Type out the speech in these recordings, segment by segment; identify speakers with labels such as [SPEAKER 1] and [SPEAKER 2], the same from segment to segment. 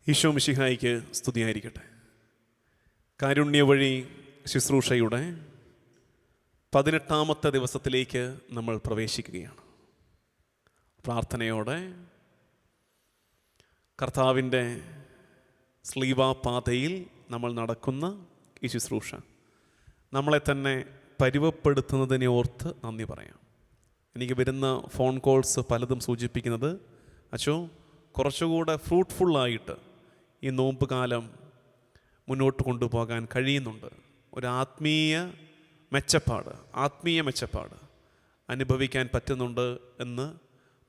[SPEAKER 1] ഈശോ മിശിഹായിക്ക് സ്തുതിയായിരിക്കട്ടെ. കാരുണ്യവഴി ശുശ്രൂഷയുടെ 18ാമത്തെ ദിവസത്തിലേക്ക് നമ്മൾ പ്രവേശിക്കുകയാണ്. പ്രാർത്ഥനയോടെ കർത്താവിൻ്റെ സ്ലീവാപാതയിൽ നമ്മൾ നടക്കുന്ന ഈ ശുശ്രൂഷ നമ്മളെ തന്നെ പരുവപ്പെടുത്തുന്നതിനെ ഓർത്ത് നന്ദി പറയാം. എനിക്ക് വരുന്ന ഫോൺ കോൾസ് പലതും സൂചിപ്പിക്കുന്നത്, അച്ചോ കുറച്ചുകൂടെ ഫ്രൂട്ട്ഫുള്ളായിട്ട് ഈ നോമ്പ് കാലം മുന്നോട്ട് കൊണ്ടുപോകാൻ കഴിയുന്നുണ്ട്. ഒരു ആത്മീയ മെച്ചപ്പാട് അനുഭവിക്കാൻ പറ്റുന്നുണ്ട് എന്ന്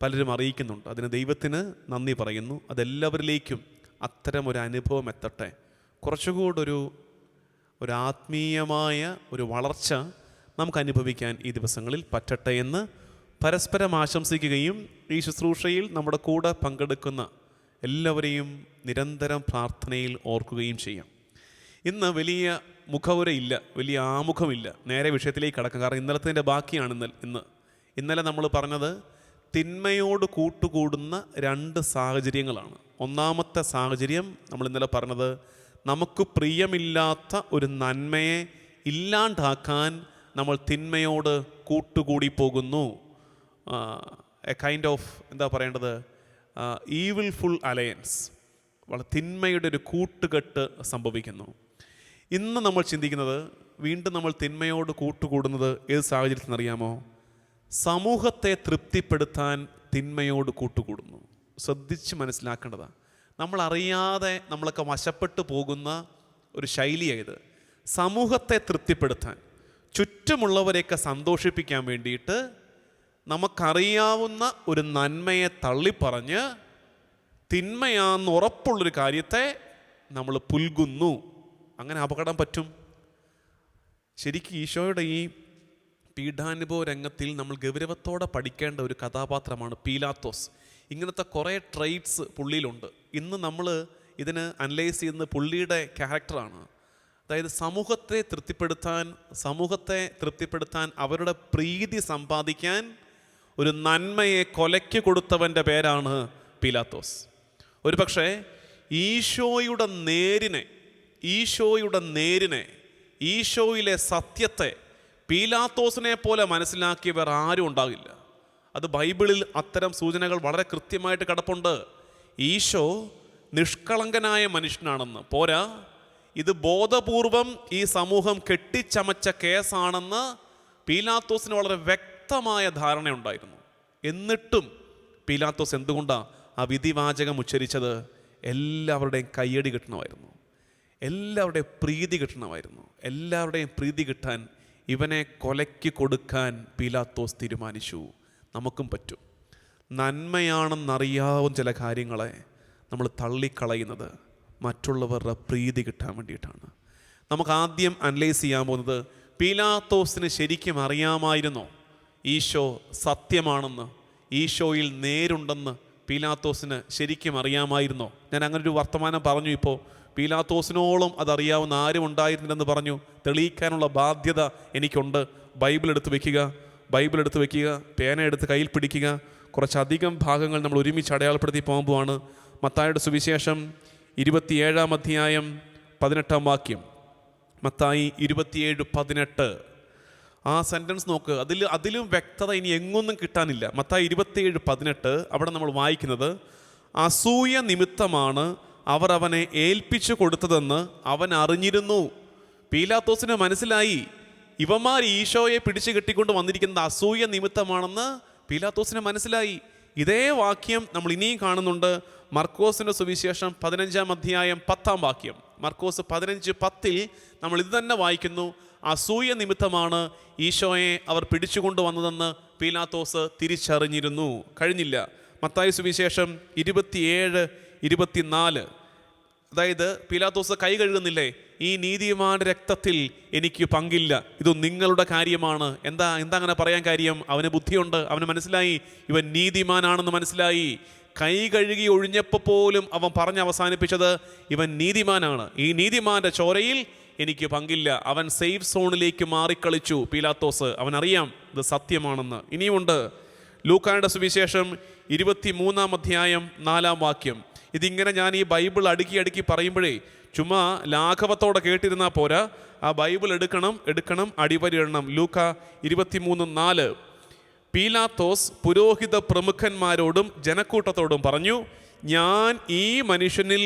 [SPEAKER 1] പലരും അറിയിക്കുന്നുണ്ട്. അതിന് ദൈവത്തിന് നന്ദി പറയുന്നു. അതെല്ലാവരിലേക്കും അത്തരമൊരു അനുഭവം എത്തട്ടെ. കുറച്ചുകൂടെ ഒരു ആത്മീയമായ ഒരു വളർച്ച നമുക്ക് അനുഭവിക്കാൻ ഈ ദിവസങ്ങളിൽ പറ്റട്ടെ എന്ന് പരസ്പരം ആശംസിക്കുകയും ഈ ശുശ്രൂഷയിൽ നമ്മുടെ കൂടെ പങ്കെടുക്കുന്ന എല്ലാവരെയും നിരന്തരം പ്രാർത്ഥനയിൽ ഓർക്കുകയും ചെയ്യാം. ഇന്ന് വലിയ മുഖവുരയില്ല, വലിയ ആമുഖമില്ല. നേരെ വിഷയത്തിലേക്ക് കടക്കാം. കാരണം ഇന്നലത്തിൻ്റെ ബാക്കിയാണ് ഇന്നലെ നമ്മൾ പറഞ്ഞത് തിന്മയോട് കൂട്ടുകൂടുന്ന 2 സാഹചര്യങ്ങളാണ്. ഒന്നാമത്തെ സാഹചര്യം നമ്മൾ ഇന്നലെ പറഞ്ഞത്, നമുക്ക് പ്രിയമില്ലാത്ത ഒരു നന്മയെ ഇല്ലാണ്ടാക്കാൻ നമ്മൾ തിന്മയോട് കൂട്ടുകൂടി പോകുന്നു. എ കൈൻഡ് ഓഫ് ഈവിൾഫുൾ അലയൻസ്, വളരെ തിന്മയുടെ ഒരു കൂട്ടുകെട്ട് സംഭവിക്കുന്നു. ഇന്ന് നമ്മൾ ചിന്തിക്കുന്നത്, വീണ്ടും നമ്മൾ തിന്മയോട് കൂട്ടുകൂടുന്നത് ഏത് സാഹചര്യത്തിൽ നിന്നറിയാമോ? സമൂഹത്തെ തൃപ്തിപ്പെടുത്താൻ തിന്മയോട് കൂട്ടുകൂടുന്നു. ശ്രദ്ധിച്ച് മനസ്സിലാക്കേണ്ടതാണ്. നമ്മളറിയാതെ നമ്മളൊക്കെ വശപ്പെട്ടു പോകുന്ന ഒരു ശൈലിയായത്. സമൂഹത്തെ തൃപ്തിപ്പെടുത്താൻ, ചുറ്റുമുള്ളവരെയൊക്കെ സന്തോഷിപ്പിക്കാൻ വേണ്ടിയിട്ട് നമുക്കറിയാവുന്ന ഒരു നന്മയെ തള്ളിപ്പറഞ്ഞ് തിന്മയാണെന്ന് ഉറപ്പുള്ളൊരു കാര്യത്തെ നമ്മൾ പുൽകുന്നു. അങ്ങനെ അപകടം പറ്റും. ശരിക്കും ഈശോയുടെ ഈ പീഡാനുഭവ രംഗത്തിൽ നമ്മൾ ഗൗരവത്തോടെ പഠിക്കേണ്ട ഒരു കഥാപാത്രമാണ് പീലാത്തോസ്. ഇങ്ങനത്തെ കുറേ ട്രൈറ്റ്സ് പുള്ളിയിലുണ്ട്. ഇന്ന് നമ്മൾ ഇതിന് അനലൈസ് ചെയ്യുന്ന പുള്ളിയുടെ ക്യാരക്ടറാണ്. അതായത് സമൂഹത്തെ തൃപ്തിപ്പെടുത്താൻ അവരുടെ പ്രീതി സമ്പാദിക്കാൻ ഒരു നന്മയെ കൊലയ്ക്ക് കൊടുത്തവൻ്റെ പേരാണ് പീലാത്തോസ്. ഒരു പക്ഷേ ഈശോയുടെ നേരിനെ ഈശോയിലെ സത്യത്തെ പീലാത്തോസിനെ പോലെ മനസ്സിലാക്കിയവർ ആരും ഉണ്ടാകില്ല. അത് ബൈബിളിൽ അത്തരം സൂചനകൾ വളരെ കൃത്യമായിട്ട് കിടപ്പുണ്ട്. ഈശോ നിഷ്കളങ്കനായ മനുഷ്യനാണെന്ന് പോരാ, ഇത് ബോധപൂർവം ഈ സമൂഹം കെട്ടിച്ചമച്ച കേസാണെന്ന് പീലാത്തോസിന് വളരെ വ്യക്തമായ ധാരണയുണ്ടായിരുന്നു. എന്നിട്ടും പീലാത്തോസ് എന്തുകൊണ്ടാണ് ആ വിധിവാചകം ഉച്ചരിച്ചത്? എല്ലാവരുടെയും കയ്യടി കിട്ടണമായിരുന്നു, എല്ലാവരുടെയും പ്രീതി കിട്ടണമായിരുന്നു. എല്ലാവരുടെയും പ്രീതി കിട്ടാൻ ഇവനെ കൊലയ്ക്ക് കൊടുക്കാൻ പീലാത്തോസ് തീരുമാനിച്ചു. നമുക്കും പറ്റും. നന്മയാണെന്നറിയാവുന്ന ചില കാര്യങ്ങളെ നമ്മൾ തള്ളിക്കളയുന്നത് മറ്റുള്ളവരുടെ പ്രീതി കിട്ടാൻ വേണ്ടിയിട്ടാണ്. നമുക്ക് ആദ്യം അനലൈസ് ചെയ്യാൻ പോകുന്നത്, പീലാത്തോസിന് ശരിക്കും അറിയാമായിരുന്നോ ഈശോ സത്യമാണെന്ന്, ഈശോയിൽ നേരുണ്ടെന്ന് പീലാത്തോസിന് ശരിക്കും അറിയാമായിരുന്നോ? ഞാൻ അങ്ങനൊരു വർത്തമാനം പറഞ്ഞു. ഇപ്പോൾ പീലാത്തോസിനോളം അതറിയാവുന്ന ആരും ഉണ്ടായിരുന്നില്ലെന്ന് പറഞ്ഞു. തെളിയിക്കാനുള്ള ബാധ്യത എനിക്കുണ്ട്. ബൈബിൾ എടുത്ത് വയ്ക്കുക, പേന എടുത്ത് കയ്യിൽ പിടിക്കുക. കുറച്ചധികം ഭാഗങ്ങൾ നമ്മൾ ഒരുമിച്ച് അടയാളപ്പെടുത്തി പോകുമ്പോഴാണ്. മത്തായിയുടെ സുവിശേഷം 27-ാം അധ്യായം 18-ാം വാക്യം. മത്തായി 27:18. ആ സെൻറ്റൻസ് നോക്ക്. അതിലും വ്യക്തത ഇനി എങ്ങൊന്നും കിട്ടാനില്ല. മത്തായി 27:18 അവിടെ നമ്മൾ വായിക്കുന്നത്, അസൂയ നിമിത്തമാണ് അവർ അവനെ ഏൽപ്പിച്ചു കൊടുത്തതെന്ന് അവൻ അറിഞ്ഞിരുന്നു. പീലാത്തോസിന് മനസ്സിലായി, ഇവന്മാർ ഈശോയെ പിടിച്ചു കെട്ടിക്കൊണ്ട് വന്നിരിക്കുന്നത് അസൂയ നിമിത്തമാണെന്ന് പീലാത്തോസിന് മനസ്സിലായി. ഇതേ വാക്യം നമ്മൾ ഇനിയും കാണുന്നുണ്ട്. മർക്കോസിൻ്റെ സുവിശേഷം 15-ാം അധ്യായം 10-ാം വാക്യം. മർക്കോസ് 15:10 നമ്മൾ ഇത് തന്നെ വായിക്കുന്നു. അസൂയ നിമിത്തമാണ് ഈശോയെ അവർ പിടിച്ചുകൊണ്ട് വന്നതെന്ന് പീലാത്തോസ് തിരിച്ചറിഞ്ഞിരുന്നു. കഴിഞ്ഞില്ല. മത്തായി സുവിശേഷം 27:24. അതായത് പീലാത്തോസ് കൈ കഴുകുന്നില്ലേ? ഈ നീതിമാന്റെ രക്തത്തിൽ എനിക്ക് പങ്കില്ല, ഇത് നിങ്ങളുടെ കാര്യമാണ്. എന്താ അങ്ങനെ പറയാൻ കാര്യം? അവന് ബുദ്ധിയുണ്ട്. അവന് മനസ്സിലായി ഇവൻ നീതിമാനാണെന്ന് മനസ്സിലായി. കൈ കഴുകി ഒഴിഞ്ഞപ്പോൾ പോലും അവൻ പറഞ്ഞ് അവസാനിപ്പിച്ചത് ഇവൻ നീതിമാനാണ്, ഈ നീതിമാന്റെ ചോരയിൽ എനിക്ക് പങ്കില്ല. അവൻ സേഫ് സോണിലേക്ക് മാറിക്കളിച്ചു പീലാത്തോസ്. അവനറിയാം ഇത് സത്യമാണെന്ന്. ഇനിയുമുണ്ട്. ലൂക്കായുടെ സുവിശേഷം 23-ാം അധ്യായം 4-ാം വാക്യം. ഇതിങ്ങനെ ഞാൻ ഈ ബൈബിൾ അടുക്കി പറയുമ്പോഴേ ചുമ്മാ ലാഘവത്തോടെ കേട്ടിരുന്നാൽ പോരാ. ആ ബൈബിൾ എടുക്കണം അടിവരിടണം. ലൂക്ക 23:4. പീലാത്തോസ് പുരോഹിത പ്രമുഖന്മാരോടും ജനക്കൂട്ടത്തോടും പറഞ്ഞു, ഞാൻ ഈ മനുഷ്യനിൽ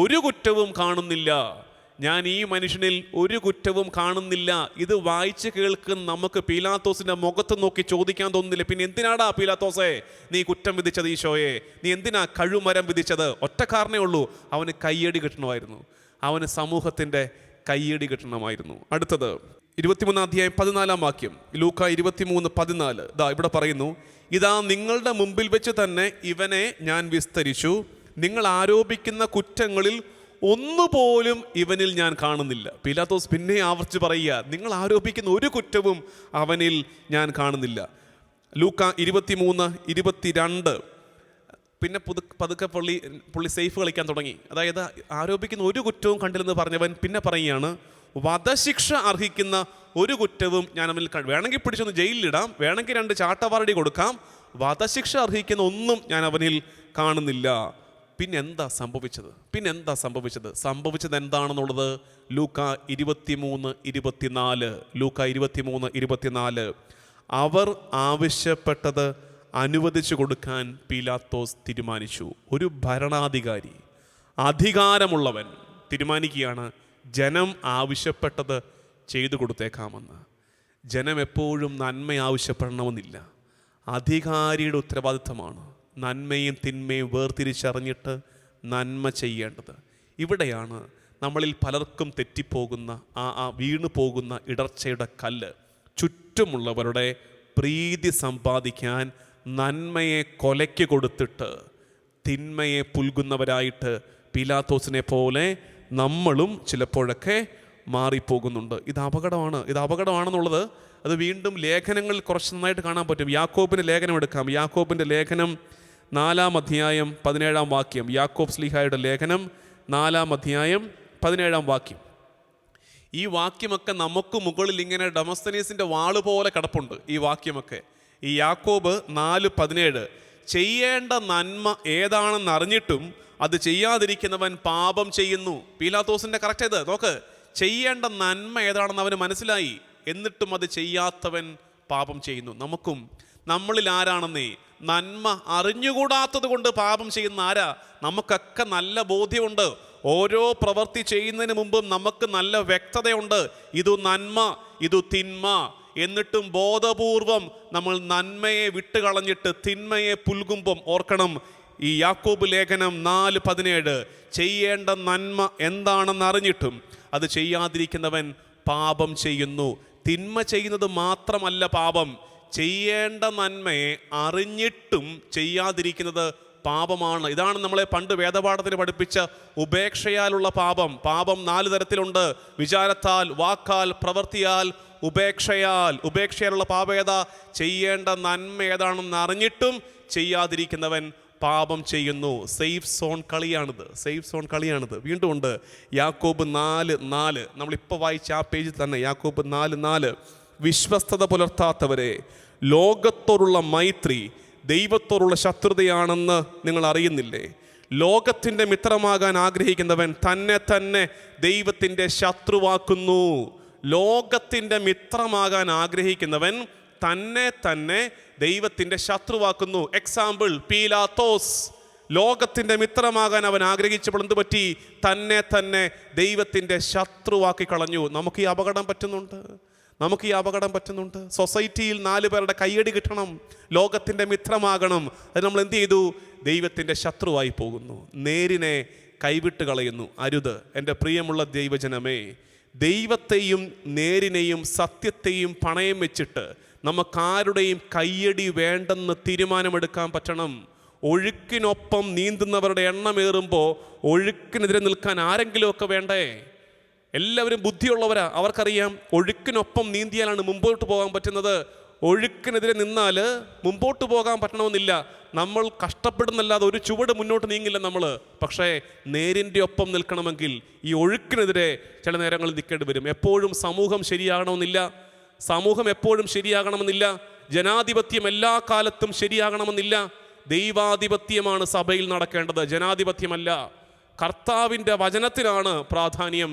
[SPEAKER 1] ഒരു കുറ്റവും കാണുന്നില്ല. ഇത് വായിച്ച് കേൾക്കുന്ന നമുക്ക് പീലാത്തോസിന്റെ മുഖത്ത് നോക്കി ചോദിക്കാൻ തോന്നുന്നില്ല, പിന്നെ എന്തിനാടാ പീലാത്തോസേ നീ കുറ്റം വിധിച്ചത് ഈശോയെ? നീ എന്തിനാ കഴുമരം വിധിച്ചത്? ഒറ്റ കാരണേ ഉള്ളൂ, അവന് കയ്യടി കിട്ടണമായിരുന്നു. അവന് സമൂഹത്തിന്റെ കയ്യടി കിട്ടണമായിരുന്നു. അടുത്തത് 23:14 ലൂക്ക 23:14. ഇവിടെ പറയുന്നു, ഇതാ നിങ്ങളുടെ മുമ്പിൽ വെച്ച് തന്നെ ഇവനെ ഞാൻ വിസ്തരിച്ചു. നിങ്ങൾ ആരോപിക്കുന്ന കുറ്റങ്ങളിൽ ഒന്നുപോലും ഇവനിൽ ഞാൻ കാണുന്നില്ല. പീലാത്തോസ് പിന്നെ ആവർത്തിച്ച് പറയുക, നിങ്ങൾ ആരോപിക്കുന്ന ഒരു കുറ്റവും അവനിൽ ഞാൻ കാണുന്നില്ല. ലൂക്ക 23:22. പിന്നെ പതുക്കെ പുള്ളി സേഫ് കളിക്കാൻ തുടങ്ങി. അതായത് ആരോപിക്കുന്ന ഒരു കുറ്റവും കണ്ടില്ലെന്ന് പറഞ്ഞവൻ പിന്നെ പറയുകയാണ്, വധശിക്ഷ അർഹിക്കുന്ന ഒരു കുറ്റവും ഞാൻ അവനിൽ വേണമെങ്കിൽ പിടിച്ചൊന്ന് ജയിലിലിടാം, വേണമെങ്കിൽ 2 ചാട്ടവാറടി കൊടുക്കാം, വധശിക്ഷ അർഹിക്കുന്ന ഒന്നും ഞാൻ അവനിൽ കാണുന്നില്ല. പിന്നെന്താ സംഭവിച്ചത്? സംഭവിച്ചത് എന്താണെന്നുള്ളത് ലൂക്ക 23:24. ലൂക്ക 23:24. അവർ ആവശ്യപ്പെട്ടത് അനുവദിച്ചു കൊടുക്കാൻ പീലാത്തോസ് തീരുമാനിച്ചു. ഒരു ഭരണാധികാരി, അധികാരമുള്ളവൻ തീരുമാനിക്കുകയാണ്, ജനം ആവശ്യപ്പെട്ടത് ചെയ്തു കൊടുത്തേക്കാമെന്ന്. ജനം എപ്പോഴും നന്മ ആവശ്യപ്പെടണമെന്നില്ല. അധികാരിയുടെ ഉത്തരവാദിത്തമാണ് നന്മയും തിന്മയും വേർതിരിച്ചറിഞ്ഞിട്ട് നന്മ ചെയ്യേണ്ടത്. ഇവിടെയാണ് നമ്മളിൽ പലർക്കും തെറ്റിപ്പോകുന്ന വീണു പോകുന്ന ഇടർച്ചയുടെ കല്ല്. ചുറ്റുമുള്ളവരുടെ പ്രീതി സമ്പാദിക്കാൻ നന്മയെ കൊലയ്ക്ക് കൊടുത്തിട്ട് തിന്മയെ പുൽകുന്നവരായിട്ട് പീലാത്തോസിനെ പോലെ നമ്മളും ചിലപ്പോഴൊക്കെ മാറിപ്പോകുന്നുണ്ട്. ഇത് അപകടമാണെന്നുള്ളത് അത് വീണ്ടും ലേഖനങ്ങളിൽ കുറച്ച് നന്നായിട്ട് കാണാൻ പറ്റും. യാക്കോബിൻ്റെ ലേഖനം എടുക്കാം. യാക്കോബിൻ്റെ ലേഖനം 4:17. യാക്കോബ് ശ്ലീഹായുടെ ലേഖനം 4:17. ഈ വാക്യമൊക്കെ നമുക്ക് മുകളിൽ ഇങ്ങനെ ഡെമോസ്തനീസിൻ്റെ വാള് പോലെ കിടപ്പുണ്ട്. ഈ വാക്യമൊക്കെ ഈ യാക്കോബ് 4:17. ചെയ്യേണ്ട നന്മ ഏതാണെന്ന് അറിഞ്ഞിട്ടും അത് ചെയ്യാതിരിക്കുന്നവൻ പാപം ചെയ്യുന്നു. പീലാത്തോസിൻ്റെ കറക്റ്റ് ഇത് നോക്ക്. ചെയ്യേണ്ട നന്മ ഏതാണെന്ന് അവന് മനസ്സിലായി, എന്നിട്ടും അത് ചെയ്യാത്തവൻ പാപം ചെയ്യുന്നു. നമ്മളിൽ ആരാണെന്നേ നന്മ അറിഞ്ഞുകൂടാത്തത് കൊണ്ട് പാപം ചെയ്യുന്ന ആരാ? നമുക്കൊക്കെ നല്ല ബോധ്യമുണ്ട്. ഓരോ പ്രവൃത്തി ചെയ്യുന്നതിന് മുമ്പും നമുക്ക് നല്ല വ്യക്തതയുണ്ട്. ഇതു നന്മ, ഇതു തിന്മ. എന്നിട്ടും ബോധപൂർവം നമ്മൾ നന്മയെ വിട്ടുകളഞ്ഞിട്ട് തിന്മയെ പുൽകുമ്പം ഓർക്കണം, ഈ യാക്കോബ് ലേഖനം 4:17 ചെയ്യേണ്ട നന്മ എന്താണെന്ന് അറിഞ്ഞിട്ടും അത് ചെയ്യാതിരിക്കുന്നവൻ പാപം ചെയ്യുന്നു. തിന്മ ചെയ്യുന്നത് മാത്രമല്ല പാപം, ചെയ്യേണ്ട നന്മയെ അറിഞ്ഞിട്ടും ചെയ്യാതിരിക്കുന്നത് പാപമാണ്. ഇതാണ് നമ്മളെ പണ്ട് വേദപാഠത്തിന് പഠിപ്പിച്ച ഉപേക്ഷയാലുള്ള പാപം. 4 തരത്തിലുണ്ട്: വിചാരത്താൽ, വാക്കാൽ, പ്രവൃത്തിയാൽ, ഉപേക്ഷയാലുള്ള പാപം ഏതാ? ചെയ്യേണ്ട നന്മ ഏതാണെന്ന് അറിഞ്ഞിട്ടും ചെയ്യാതിരിക്കുന്നവൻ പാപം ചെയ്യുന്നു. സേഫ് സോൺ കളിയാണിത്. വീണ്ടും ഉണ്ട് യാക്കോബ് 4:4. നമ്മളിപ്പോൾ വായിച്ച ആ പേജിൽ തന്നെ യാക്കോബ് 4:4. വിശ്വസ്തത പുലർത്താത്തവരെ, ലോകത്തോടുള്ള മൈത്രി ദൈവത്തോടുള്ള ശത്രുതയാണെന്ന് നിങ്ങൾ അറിയുന്നില്ലേ? ലോകത്തിൻ്റെ മിത്രമാകാൻ ആഗ്രഹിക്കുന്നവൻ തന്നെ ദൈവത്തിൻ്റെ ശത്രുവാക്കുന്നു. ലോകത്തിൻ്റെ മിത്രമാകാൻ ആഗ്രഹിക്കുന്നവൻ തന്നെ ദൈവത്തിൻ്റെ ശത്രുവാക്കുന്നു. എക്സാമ്പിൾ, പീലാത്തോസ് ലോകത്തിൻ്റെ മിത്രമാകാൻ അവൻ ആഗ്രഹിച്ചപ്പോൾ എന്ത് പറ്റി? തന്നെ ദൈവത്തിൻ്റെ ശത്രുവാക്കി കളഞ്ഞു. നമുക്ക് ഈ അപകടം പറ്റുന്നുണ്ട്. സൊസൈറ്റിയിൽ 4 പേരുടെ കയ്യടി കിട്ടണം, ലോകത്തിൻ്റെ മിത്രമാകണം. അത് നമ്മൾ എന്ത് ചെയ്തു? ദൈവത്തിൻ്റെ ശത്രുവായി പോകുന്നു, നേരിനെ കൈവിട്ട് കളയുന്നു. അരുത് എൻ്റെ പ്രിയമുള്ള ദൈവജനമേ. ദൈവത്തെയും നേരിനെയും സത്യത്തെയും പണയം വെച്ചിട്ട് നമുക്കാരുടെയും കയ്യടി വേണ്ടെന്ന് തീരുമാനമെടുക്കാൻ പറ്റണം. ഒഴുക്കിനൊപ്പം നീന്തുന്നവരുടെ എണ്ണമേറുമ്പോൾ ഒഴുക്കിനെതിരെ നിൽക്കാൻ ആരെങ്കിലുമൊക്കെ വേണ്ടേ? എല്ലാവരും ബുദ്ധിയുള്ളവരാ, അവർക്കറിയാം ഒഴുക്കിനൊപ്പം നീന്തിയാലാണ് മുമ്പോട്ട് പോകാൻ പറ്റുന്നത്. ഒഴുക്കിനെതിരെ നിന്നാൽ മുമ്പോട്ട് പോകാൻ പറ്റണമെന്നില്ല. നമ്മൾ കഷ്ടപ്പെടുന്നല്ലാതെ ഒരു ചുവട് മുന്നോട്ട് നീങ്ങില്ല നമ്മൾ. പക്ഷേ നേരിൻ്റെ ഒപ്പം നിൽക്കണമെങ്കിൽ ഈ ഒഴുക്കിനെതിരെ ചില നേരങ്ങളിൽ നിൽക്കേണ്ടി വരും. എപ്പോഴും സമൂഹം ശരിയാകണമെന്നില്ല. ജനാധിപത്യം എല്ലാ കാലത്തും ശരിയാകണമെന്നില്ല. ദൈവാധിപത്യമാണ് സഭയിൽ നടക്കേണ്ടത്, ജനാധിപത്യമല്ല. കർത്താവിൻ്റെ വചനത്തിനാണ് പ്രാധാന്യം,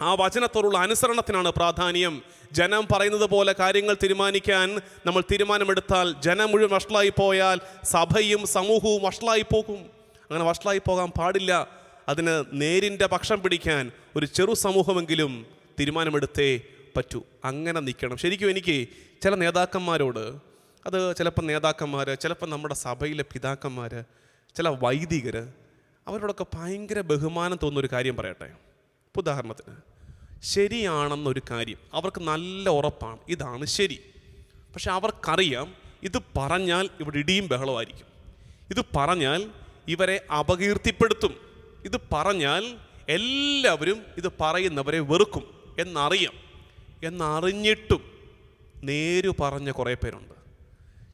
[SPEAKER 1] ആ വചനത്തോടുള്ള അനുസരണത്തിനാണ് പ്രാധാന്യം. ജനം പറയുന്നത് പോലെ കാര്യങ്ങൾ തീരുമാനിക്കാൻ നമ്മൾ തീരുമാനമെടുത്താൽ, ജനം മുഴുവൻ വഷളായി പോയാൽ സഭയും സമൂഹവും വഷളായി പോകും. അങ്ങനെ വഷളായി പോകാൻ പാടില്ല. അതിന് നേരിൻ്റെ പക്ഷം പിടിക്കാൻ ഒരു ചെറു സമൂഹമെങ്കിലും തീരുമാനമെടുത്തേ പറ്റൂ. അങ്ങനെ നിൽക്കണം. ശരിക്കും എനിക്ക് ചില നേതാക്കന്മാരോട്, അത് ചിലപ്പോൾ നേതാക്കന്മാർ, ചിലപ്പോൾ നമ്മുടെ സഭയിലെ പിതാക്കന്മാർ, ചില വൈദികർ, അവരോടൊക്കെ ഭയങ്കര ബഹുമാനം തോന്നുന്നൊരു കാര്യം പറയട്ടെ. ഉദാഹരണത്തിന്, ശരിയാണെന്നൊരു കാര്യം അവർക്ക് നല്ല ഉറപ്പാണ്, ഇതാണ് ശരി. പക്ഷെ അവർക്കറിയാം ഇത് പറഞ്ഞാൽ ഇവിടെ ഇടിയും ബഹളമായിരിക്കും, ഇത് പറഞ്ഞാൽ ഇവരെ അപകീർത്തിപ്പെടുത്തും, ഇത് പറഞ്ഞാൽ എല്ലാവരും ഇത് പറയുന്നവരെ വെറുക്കും എന്നറിയാം. എന്നറിഞ്ഞിട്ടും നേരു പറഞ്ഞ കുറേ പേരുണ്ട്.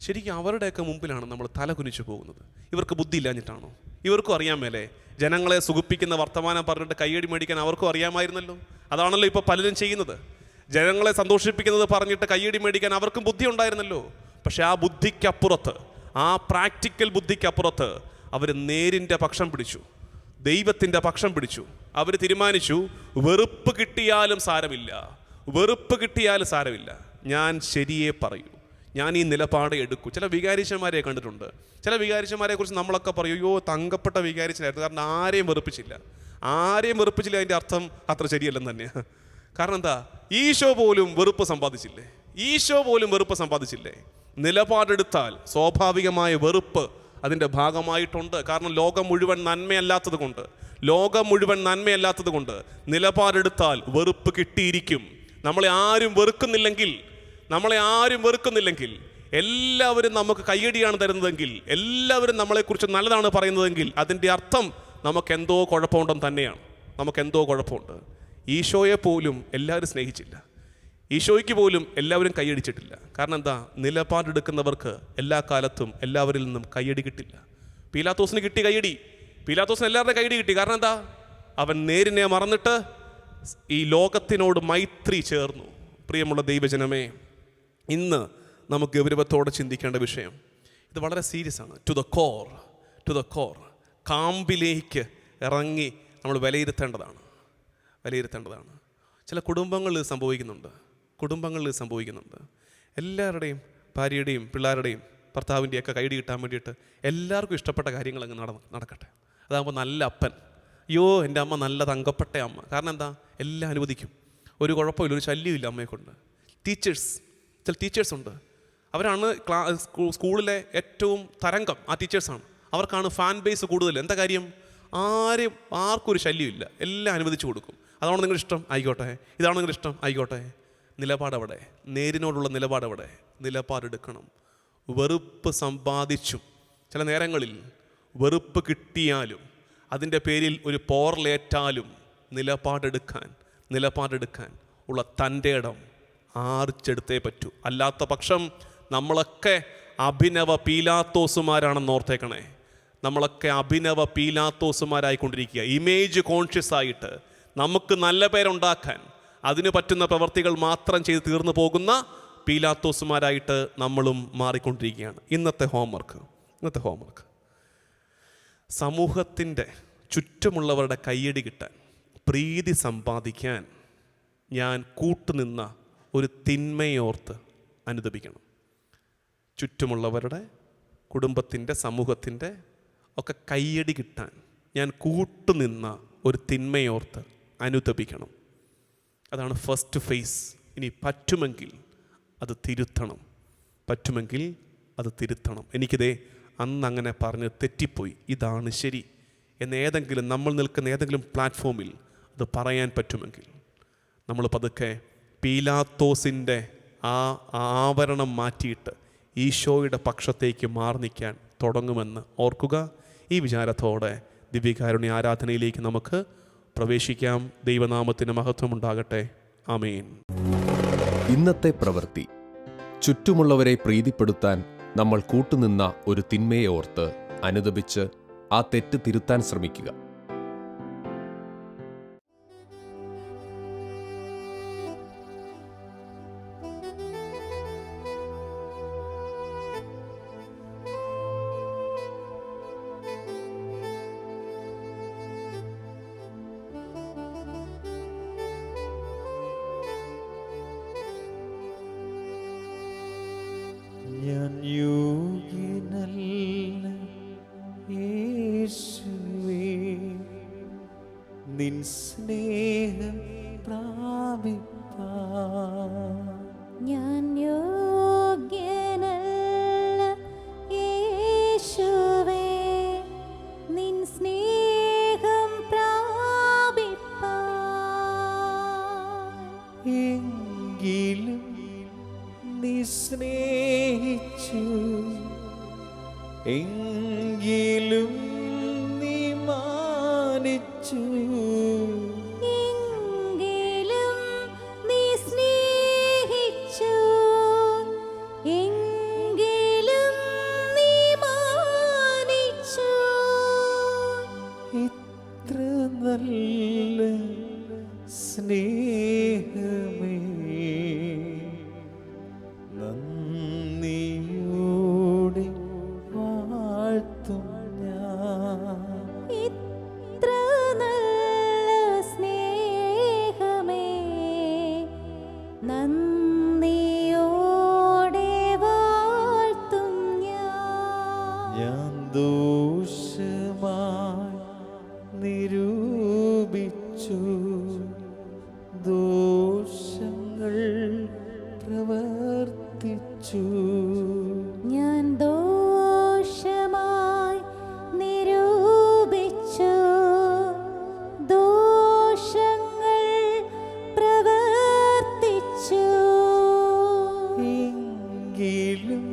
[SPEAKER 1] ശരിക്കും അവരുടെയൊക്കെ മുമ്പിലാണ് നമ്മൾ തല കുനിച്ചു പോകുന്നത്. ഇവർക്ക് ബുദ്ധി ഇല്ലാഞ്ഞിട്ടാണോ? ഇവർക്കും അറിയാൻ മേലെ ജനങ്ങളെ സുഖിപ്പിക്കുന്ന വർത്തമാനം പറഞ്ഞിട്ട് കയ്യടി മേടിക്കാൻ അവർക്കും അറിയാമായിരുന്നല്ലോ. അതാണല്ലോ ഇപ്പോൾ പലരും ചെയ്യുന്നത്. ജനങ്ങളെ സന്തോഷിപ്പിക്കുന്നത് പറഞ്ഞിട്ട് കയ്യടി മേടിക്കാൻ അവർക്കും ബുദ്ധി ഉണ്ടായിരുന്നല്ലോ. പക്ഷെ ആ ബുദ്ധിക്കപ്പുറത്ത്, ആ പ്രാക്ടിക്കൽ ബുദ്ധിക്കപ്പുറത്ത് അവർ നേരിൻ്റെ പക്ഷം പിടിച്ചു, ദൈവത്തിൻ്റെ പക്ഷം പിടിച്ചു. അവർ തീരുമാനിച്ചു, വെറുപ്പ് കിട്ടിയാലും സാരമില്ല, വെറുപ്പ് കിട്ടിയാലും സാരമില്ല, ഞാൻ ശരിയേ പറയൂ, ഞാൻ ഈ നിലപാട് എടുക്കൂ. ചില വികാരിച്ചന്മാരെ കണ്ടിട്ടുണ്ട്. ചില വികാരിച്ചന്മാരെ കുറിച്ച് നമ്മളൊക്കെ പറയും, അയ്യോ തങ്കപ്പെട്ട വികാരിച്ചനായിരുന്നു, കാരണം ആരെയും വെറുപ്പിച്ചില്ല. ആരെയും വെറുപ്പിച്ചില്ല അതിൻ്റെ അർത്ഥം അത്ര ശരിയല്ലെന്ന് തന്നെയാണ്. കാരണം എന്താ? ഈശോ പോലും വെറുപ്പ് സമ്പാദിച്ചില്ലേ? ഈശോ പോലും വെറുപ്പ് സമ്പാദിച്ചില്ലേ? നിലപാടെടുത്താൽ സ്വാഭാവികമായ വെറുപ്പ് അതിൻ്റെ ഭാഗമായിട്ടുണ്ട്. കാരണം ലോകം മുഴുവൻ നന്മയല്ലാത്തത് കൊണ്ട്, ലോകം മുഴുവൻ നന്മയല്ലാത്തത് കൊണ്ട് നിലപാടെടുത്താൽ വെറുപ്പ് കിട്ടിയിരിക്കും. നമ്മളെ ആരും വെറുക്കുന്നില്ലെങ്കിൽ, നമ്മളെ ആരും വെറുക്കുന്നില്ലെങ്കിൽ, എല്ലാവരും നമുക്ക് കയ്യടിയാണ് തരുന്നതെങ്കിൽ, എല്ലാവരും നമ്മളെക്കുറിച്ച് നല്ലതാണ് പറയുന്നതെങ്കിൽ, അതിൻ്റെ അർത്ഥം നമുക്കെന്തോ കുഴപ്പമുണ്ടെന്ന് തന്നെയാണ്. നമുക്കെന്തോ കുഴപ്പമുണ്ട്. ഈശോയെ പോലും എല്ലാവരും സ്നേഹിച്ചില്ല, ഈശോയ്ക്ക് പോലും എല്ലാവരും കൈയടിച്ചിട്ടില്ല. കാരണം എന്താ? നിലപാടെടുക്കുന്നവർക്ക് എല്ലാ കാലത്തും എല്ലാവരിൽ നിന്നും കയ്യടി കിട്ടില്ല. പീലാത്തോസിന് കിട്ടി കയ്യടി, പീലാത്തോസിന് എല്ലാവരുടെയും കയ്യടി കിട്ടി. കാരണം എന്താ? അവൻ നേരിനെ മറന്നിട്ട് ഈ ലോകത്തിനോട് മൈത്രി ചേർന്നു. പ്രിയമുള്ള ദൈവജനമേ, ഇന്ന് നമുക്ക് ഗൗരവത്തോടെ ചിന്തിക്കേണ്ട വിഷയം ഇത് വളരെ സീരിയസ് ആണ്. ടു ദ കോർ, കാമ്പിലേക്ക് ഇറങ്ങി നമ്മൾ വിലയിരുത്തേണ്ടതാണ്. ചില കുടുംബങ്ങളിൽ സംഭവിക്കുന്നുണ്ട്. എല്ലാവരുടെയും, ഭാര്യയുടെയും പിള്ളേരുടെയും ഭർത്താവിൻ്റെയൊക്കെ കൈഡി കിട്ടാൻ വേണ്ടിയിട്ട് എല്ലാവർക്കും ഇഷ്ടപ്പെട്ട കാര്യങ്ങൾ അങ്ങ് നടക്കട്ടെ. അതാകുമ്പോൾ നല്ല അപ്പൻ, അയ്യോ എൻ്റെ അമ്മ നല്ല തങ്കപ്പെട്ട അമ്മ. കാരണം എന്താ? എല്ലാം അനുവദിക്കും, ഒരു കുഴപ്പമില്ല, ഒരു ശല്യമില്ല അമ്മയെ കൊണ്ട്. ചില ടീച്ചേഴ്സുണ്ട്, അവരാണ് സ്കൂളിലെ ഏറ്റവും തരംഗം. ആ ടീച്ചേഴ്സാണ്, അവർക്കാണ് ഫാൻ ബേസ് കൂടുതൽ. എന്താ കാര്യം? ആർക്കും ഒരു ശല്യമില്ല, എല്ലാം അനുവദിച്ചു കൊടുക്കും. അതാണോ നിങ്ങളുടെ ഇഷ്ടം? ആയിക്കോട്ടെ. ഇതാണോ നിങ്ങളുടെ ഇഷ്ടം? ആയിക്കോട്ടെ. നിലപാടവിടെ, നേരിനോടുള്ള നിലപാടവിടെ. നിലപാടെടുക്കണം. വെറുപ്പ് സമ്പാദിച്ചും ചില നേരങ്ങളിൽ വെറുപ്പ് കിട്ടിയാലും അതിൻ്റെ പേരിൽ ഒരു പോർലേറ്റാലും നിലപാടെടുക്കാൻ ഉള്ള തൻ്റെ ഇടം ആർച്ചെടുത്തേ പറ്റൂ. അല്ലാത്ത പക്ഷം നമ്മളൊക്കെ അഭിനവ പീലാത്തോസുമാരാണെന്ന് ഓർത്തേക്കണേ. നമ്മളൊക്കെ അഭിനവ പീലാത്തോസുമാരായിക്കൊണ്ടിരിക്കുക. ഇമേജ് കോൺഷ്യസ് ആയിട്ട് നമുക്ക് നല്ല പേരുണ്ടാക്കാൻ അതിന് പറ്റുന്ന പ്രവർത്തികൾ മാത്രം ചെയ്ത് തീർന്നു പോകുന്ന പീലാത്തോസുമാരായിട്ട് നമ്മളും മാറിക്കൊണ്ടിരിക്കുകയാണ്. ഇന്നത്തെ ഹോംവർക്ക് സമൂഹത്തിൻ്റെ ചുറ്റുമുള്ളവരുടെ കയ്യടി കിട്ടാൻ, പ്രീതി സമ്പാദിക്കാൻ ഞാൻ കൂട്ടുനിന്ന ഒരു തിന്മയോർത്ത് അനുദപിക്കണം. ചുറ്റുമുള്ളവരുടെ, കുടുംബത്തിൻ്റെ, സമൂഹത്തിൻ്റെ ഒക്കെ കയ്യടി കിട്ടാൻ ഞാൻ കൂട്ടുനിന്ന ഒരു തിന്മയോർത്ത് അനുദപിക്കണം. അതാണ് ഫസ്റ്റ് ഫേസ്. ഇനി പറ്റുമെങ്കിൽ അത് തിരുത്തണം. എനിക്കിതേ അന്ന് അങ്ങനെ പറഞ്ഞ് തെറ്റിപ്പോയി, ഇതാണ് ശരി എന്ന് നമ്മൾ നിൽക്കുന്ന ഏതെങ്കിലും പ്ലാറ്റ്ഫോമിൽ അത് പറയാൻ പറ്റുമെങ്കിൽ നമ്മൾ പതുക്കെ പീലാത്തോസിൻ്റെ ആ ആവരണം മാറ്റിയിട്ട് ഈശോയുടെ പക്ഷത്തേക്ക് മാറി നിൽക്കാൻ തുടങ്ങുമെന്ന് ഓർക്കുക. ഈ വിചാരത്തോടെ ദിവ്യകാരുണ്യ ആരാധനയിലേക്ക് നമുക്ക് പ്രവേശിക്കാം. ദൈവനാമത്തിന് മഹത്വമുണ്ടാകട്ടെ. ആമേൻ.
[SPEAKER 2] ഇന്നത്തെ പ്രവൃത്തി. ചുറ്റുമുള്ളവരെ പ്രീതിപ്പെടുത്താൻ നമ്മൾ കൂട്ടുനിന്ന ഒരു തിന്മയെ ഓർത്ത് അനുദപിച്ച് ആ തെറ്റ് തിരുത്താൻ ശ്രമിക്കുക.
[SPEAKER 3] യോഗ്യനല്ല യേശുവേ, നിൻ സ്നേഹം പ്രാപിപ്പാൻ.
[SPEAKER 4] ഞാൻ യോഗ്യനല്ല യേശുവേ, നിൻ സ്നേഹം പ്രാപിപ്പാൻ.
[SPEAKER 3] എങ്കിലും നീ സ്നേഹിച്ചു, എങ്കിലും നീ മാനിച്ചു,
[SPEAKER 4] എങ്കിലും നീ സ്നേഹിച്ചു, എങ്കിലും നീ മാനിച്ചു.
[SPEAKER 3] ഇത്ര നല്ല സ്നേഹമേ, നന്ദിയോടെ വാഴ്ത്തും ഞാൻ.
[SPEAKER 4] ഇത്ര നല്ല സ്നേഹമേ, നന്ദിയോടെ വാഴ്ത്തും ഞാൻ.
[SPEAKER 3] ഞാൻ ദോഷമായി നിരൂപിച്ചു, ദോഷങ്ങൾ പ്രവർത്തിച്ചു.
[SPEAKER 4] ഞാൻ ദോഷമായി നിരൂപിച്ചു, ദോഷങ്ങൾ പ്രവർത്തിച്ചു.
[SPEAKER 3] എങ്കിലും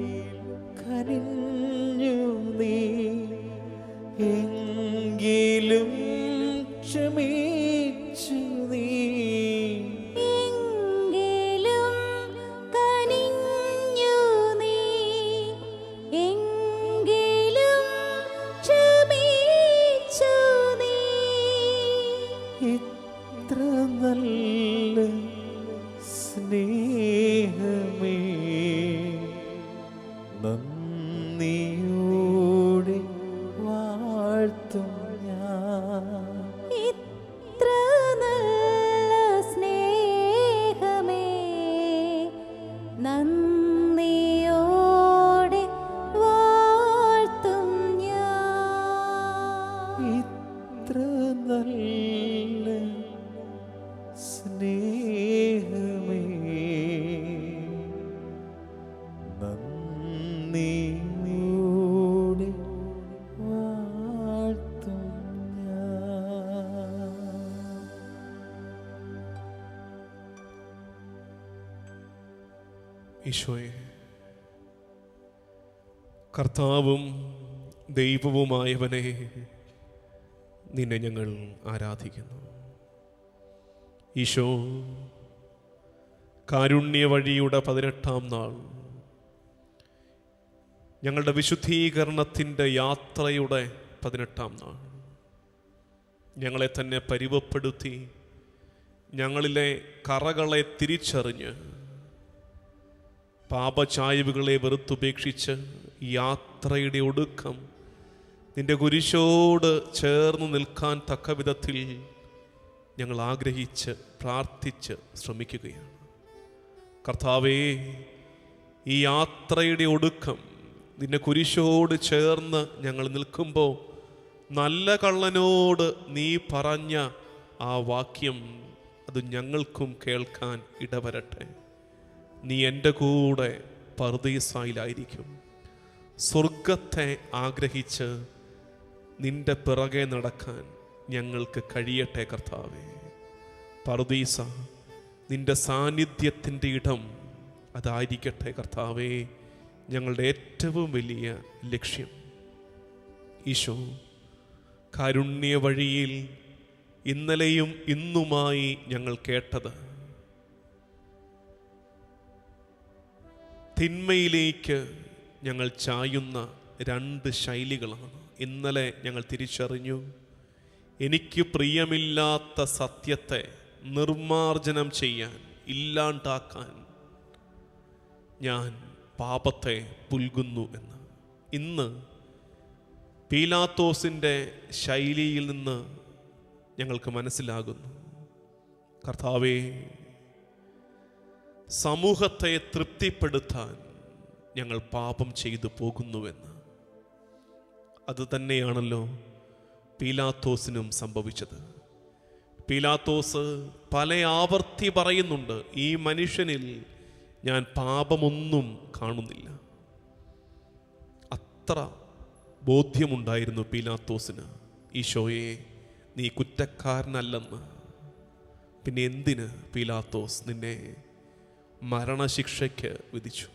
[SPEAKER 3] കനിഞ്ഞു നീ, എങ്കിലും ക്ഷമിച്ചു നീ.
[SPEAKER 4] എങ്കിലും കനിഞ്ഞു നീ, എങ്കിലും ക്ഷമിച്ചു നീ.
[SPEAKER 3] ഇത്ര നല്ല സ്നേഹമേ, നന്ദിയോടെ വാഴ്ത്തും ഞാൻ.
[SPEAKER 4] ഇത്ര നല്ല സ്നേഹമേ, നന്ദിയോടെ വാഴ്ത്തും ഞാൻ.
[SPEAKER 3] ഇത്ര നല്ല സ്നേഹമേ, നന്ദിയോടെ വാഴ്ത്തും ഞാൻ.
[SPEAKER 1] ഈശോയെ, കർത്താവും ദൈവവുമായവനെ, നിന്നെ ഞങ്ങൾ ആരാധിക്കുന്നു. ഈശോ, കാരുണ്യ വഴിയുടെ 18-ാം നാൾ, ഞങ്ങളുടെ വിശുദ്ധീകരണത്തിൻ്റെ യാത്രയുടെ 18-ാം നാൾ, ഞങ്ങളെ തന്നെ പരുവപ്പെടുത്തി ഞങ്ങളിലെ കറകളെ തിരിച്ചറിഞ്ഞ് പാപചായ്വുകളെ വെറുത്തുപേക്ഷിച്ച് യാത്രയുടെ ഒടുക്കം നിന്റെ കുരിശോട് ചേർന്ന് നിൽക്കാൻ തക്ക വിധത്തിൽ ഞങ്ങൾ ആഗ്രഹിച്ച് പ്രാർത്ഥിച്ച് ശ്രമിക്കുകയാണ്. കർത്താവേ, ഈ യാത്രയുടെ ഒടുക്കം നിന്റെ കുരിശോട് ചേർന്ന് ഞങ്ങൾ നിൽക്കുമ്പോൾ നല്ല കള്ളനോട് നീ പറഞ്ഞ ആ വാക്യം അത് ഞങ്ങൾക്കും കേൾക്കാൻ ഇടവരട്ടെ. നീ എൻ്റെ കൂടെ പർദീസായിലായിരിക്കും. സ്വർഗത്തെ ആഗ്രഹിച്ച് നിന്റെ പിറകെ നടക്കാൻ ഞങ്ങൾക്ക് കഴിയട്ടെ കർത്താവേ. പർദീസ, നിന്റെ സാന്നിധ്യത്തിൻ്റെ ഇടം അതായിരിക്കട്ടെ കർത്താവേ, ഞങ്ങളുടെ ഏറ്റവും വലിയ ലക്ഷ്യം. ഈശോ, കാരുണ്യ വഴിയിൽ ഇന്നലെയും ഇന്നുമായി ഞങ്ങൾ കേട്ടത് തിന്മയിലേക്ക് ഞങ്ങൾ ചായുന്ന 2 ശൈലികളാണ്. ഇന്നലെ ഞങ്ങൾ തിരിച്ചറിഞ്ഞു, എനിക്ക് പ്രിയമില്ലാത്ത സത്യത്തെ നിർമാർജനം ചെയ്യാൻ, ഇല്ലാണ്ടാക്കാൻ ഞാൻ പാപത്തെ പുൽകുന്നു എന്ന്. ഇന്ന് പീലാത്തോസിൻ്റെ ശൈലിയിൽ നിന്ന് ഞങ്ങൾക്ക് മനസ്സിലാകുന്നു, കർത്താവേ, സമൂഹത്തെ തൃപ്തിപ്പെടുത്താൻ ഞങ്ങൾ പാപം ചെയ്തു പോകുന്നുവെന്ന്. അതുതന്നെയാണല്ലോ പീലാത്തോസിനും സംഭവിച്ചത്. പീലാത്തോസ് പല ആവർത്തി പറയുന്നുണ്ട്, ഈ മനുഷ്യനിൽ ഞാൻ പാപമൊന്നും കാണുന്നില്ല. അത്ര ബോധ്യമുണ്ടായിരുന്നു പീലാത്തോസിന്, ഈശോയെ നീ കുറ്റക്കാരനല്ലെന്ന്. പിന്നെ എന്തിന് പീലാത്തോസ് നിന്നെ മരണശിക്ഷയ്ക്ക് വിധിച്ചു?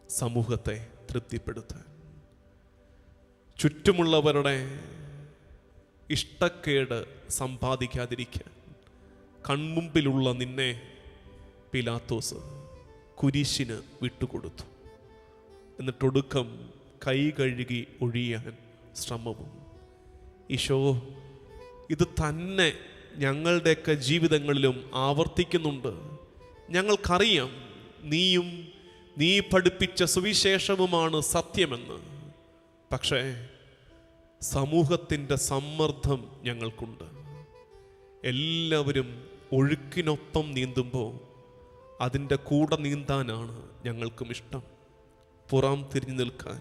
[SPEAKER 1] സമൂഹത്തെ തൃപ്തിപ്പെടുത്താൻ, ചുറ്റുമുള്ളവരുടെ ഇഷ്ടക്കേട് സമ്പാദിക്കാതിരിക്കാൻ കൺമുമ്പിലുള്ള നിന്നെ പീലാത്തോസ് കുരിശിന് വിട്ടുകൊടുത്തു. എന്നിട്ടൊടുക്കം കൈ കഴുകി ഒഴിയാൻ ശ്രമവും. ഈശോ, ഇത് തന്നെ ഞങ്ങളുടെയൊക്കെ ജീവിതങ്ങളിലും ആവർത്തിക്കുന്നുണ്ട്. ഞങ്ങൾക്കറിയാം നീയും നീ പഠിപ്പിച്ച സുവിശേഷവുമാണ് സത്യമെന്ന്. പക്ഷേ സമൂഹത്തിൻ്റെ സമ്മർദ്ദം ഞങ്ങൾക്കുണ്ട്. എല്ലാവരും ഒഴുക്കിനൊപ്പം നീന്തുമ്പോൾ അതിൻ്റെ കൂടെ നീന്താനാണ് ഞങ്ങൾക്കും ഇഷ്ടം. പുറം തിരിഞ്ഞു നിൽക്കാൻ,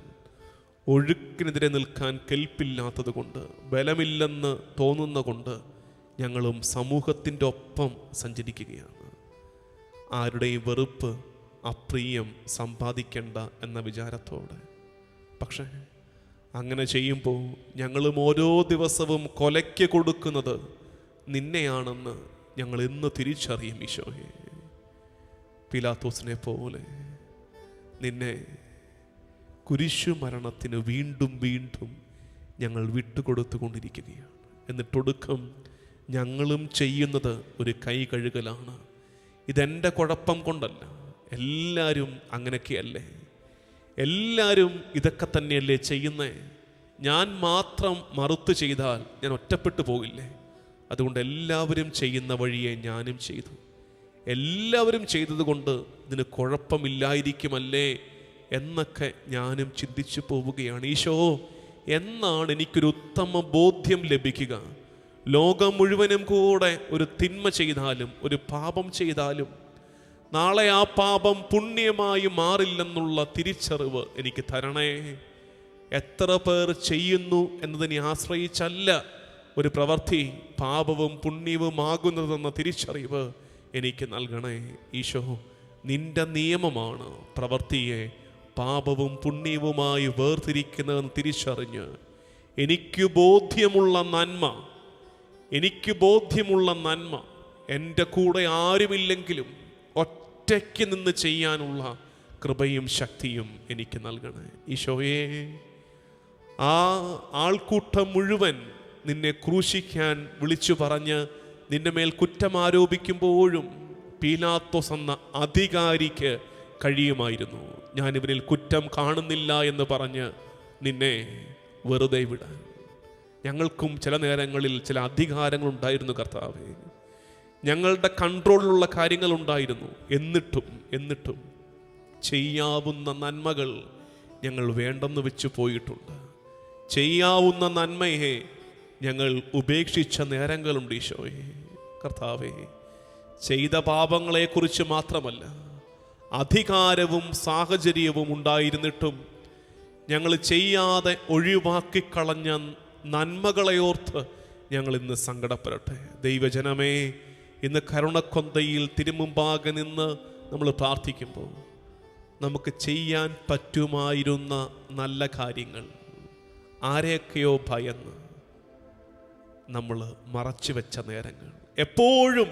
[SPEAKER 1] ഒഴുക്കിനെതിരെ നിൽക്കാൻ കെൽപ്പില്ലാത്തത് കൊണ്ട്, ബലമില്ലെന്ന് തോന്നുന്ന കൊണ്ട് ഞങ്ങളും സമൂഹത്തിൻ്റെ ഒപ്പം സഞ്ചരിക്കുകയാണ്. ആരുടെയും വെറുപ്പ്, അപ്രിയം സമ്പാദിക്കേണ്ട എന്ന വിചാരത്തോടെ. പക്ഷേ അങ്ങനെ ചെയ്യുമ്പോൾ ഞങ്ങളും ഓരോ ദിവസവും കൊലയ്ക്ക് കൊടുക്കുന്നത് നിന്നെയാണെന്ന് ഞങ്ങൾ ഇന്ന് തിരിച്ചറിയും. ഈശോയെ, പീലാത്തോസിനെ പോലെ നിന്നെ കുരിശുമരണത്തിന് വീണ്ടും വീണ്ടും ഞങ്ങൾ വിട്ടുകൊടുത്തുകൊണ്ടിരിക്കുകയാണ്. എന്നിട്ടൊടുക്കം ഞങ്ങളും ചെയ്യുന്നത് ഒരു കൈ കഴുകലാണ്. ഇതെൻ്റെ കുഴപ്പം കൊണ്ടല്ല, എല്ലാവരും അങ്ങനെയൊക്കെയല്ലേ, എല്ലാവരും ഇതൊക്കെ തന്നെയല്ലേ ചെയ്യുന്നേ. ഞാൻ മാത്രം മറുത്ത് ചെയ്താൽ ഞാൻ ഒറ്റപ്പെട്ടു പോകില്ലേ? അതുകൊണ്ട് എല്ലാവരും ചെയ്യുന്ന വഴിയെ ഞാനും ചെയ്തു. എല്ലാവരും ചെയ്തതുകൊണ്ട് ഇതിന് കുഴപ്പമില്ലായിരിക്കുമല്ലേ എന്നൊക്കെ ഞാനും ചിന്തിച്ചു പോവുകയാണ്. ഈശോ, എന്നാണ് എനിക്കൊരു ഉത്തമ ബോധ്യം ലഭിക്കുക? ലോകം മുഴുവനും കൂടെ ഒരു തിന്മ ചെയ്താലും, ഒരു പാപം ചെയ്താലും, നാളെ ആ പാപം പുണ്യമായി മാറില്ലെന്നുള്ള തിരിച്ചറിവ് എനിക്ക് തരണേ. എത്ര പേർ ചെയ്യുന്നു എന്നതിനെ ആശ്രയിച്ചല്ല ഒരു പ്രവൃത്തി പാപവും പുണ്യവുമാകുന്നതെന്ന തിരിച്ചറിവ് എനിക്ക് നൽകണേ. ഈശോ, നിന്റെ നിയമമാണ് പ്രവൃത്തിയെ പാപവും പുണ്യവുമായി വേർതിരിക്കുന്നതെന്ന് തിരിച്ചറിഞ്ഞ് എനിക്ക് ബോധ്യമുള്ള നന്മ എൻ്റെ കൂടെ ആരുമില്ലെങ്കിലും ഒറ്റയ്ക്ക് നിന്ന് ചെയ്യാനുള്ള കൃപയും ശക്തിയും എനിക്ക് നൽകണേ. ഈശോയെ, ആ ആൾക്കൂട്ടം മുഴുവൻ നിന്നെ ക്രൂശിക്കാൻ വിളിച്ചു പറഞ്ഞ് നിന്റെ മേൽ കുറ്റം ആരോപിക്കുമ്പോഴും പീലാത്തോസ് എന്ന അധികാരിക്ക് കഴിയുമായിരുന്നു ഞാനിവരിൽ കുറ്റം കാണുന്നില്ല എന്ന് പറഞ്ഞ് നിന്നെ വെറുതെ വിടാൻ. ഞങ്ങൾക്കും ചില നേരങ്ങളിൽ ചില അധികാരങ്ങളുണ്ടായിരുന്നു കർത്താവേ, ഞങ്ങളുടെ കൺട്രോളിലുള്ള കാര്യങ്ങളുണ്ടായിരുന്നു. എന്നിട്ടും ചെയ്യാവുന്ന നന്മകൾ ഞങ്ങൾ വേണ്ടെന്ന് വെച്ച് പോയിട്ടുണ്ട്. ചെയ്യാവുന്ന നന്മയെ ഞങ്ങൾ ഉപേക്ഷിച്ച നേരങ്ങളുണ്ട്. ഈശോയെ, കർത്താവേ, ചെയ്ത പാപങ്ങളെക്കുറിച്ച് മാത്രമല്ല, അധികാരവും സാഹചര്യവും ഉണ്ടായിരുന്നിട്ടും ഞങ്ങൾ ചെയ്യാതെ ഒഴിവാക്കിക്കളഞ്ഞ നന്മകളെയോർത്ത് ഞങ്ങൾ ഇന്ന് സങ്കടപ്പെടട്ടെ. ദൈവജനമേ, ഇന്ന് കരുണക്കൊന്തയിൽ തിരുമുമ്പാകെ നിന്ന് നമ്മൾ പ്രാർത്ഥിക്കുമ്പോൾ നമുക്ക് ചെയ്യാൻ പറ്റുമായിരുന്ന നല്ല കാര്യങ്ങൾ ആരെയൊക്കെയോ ഭയന്ന് നമ്മൾ മറച്ചു വെച്ച നേരങ്ങൾ, എപ്പോഴും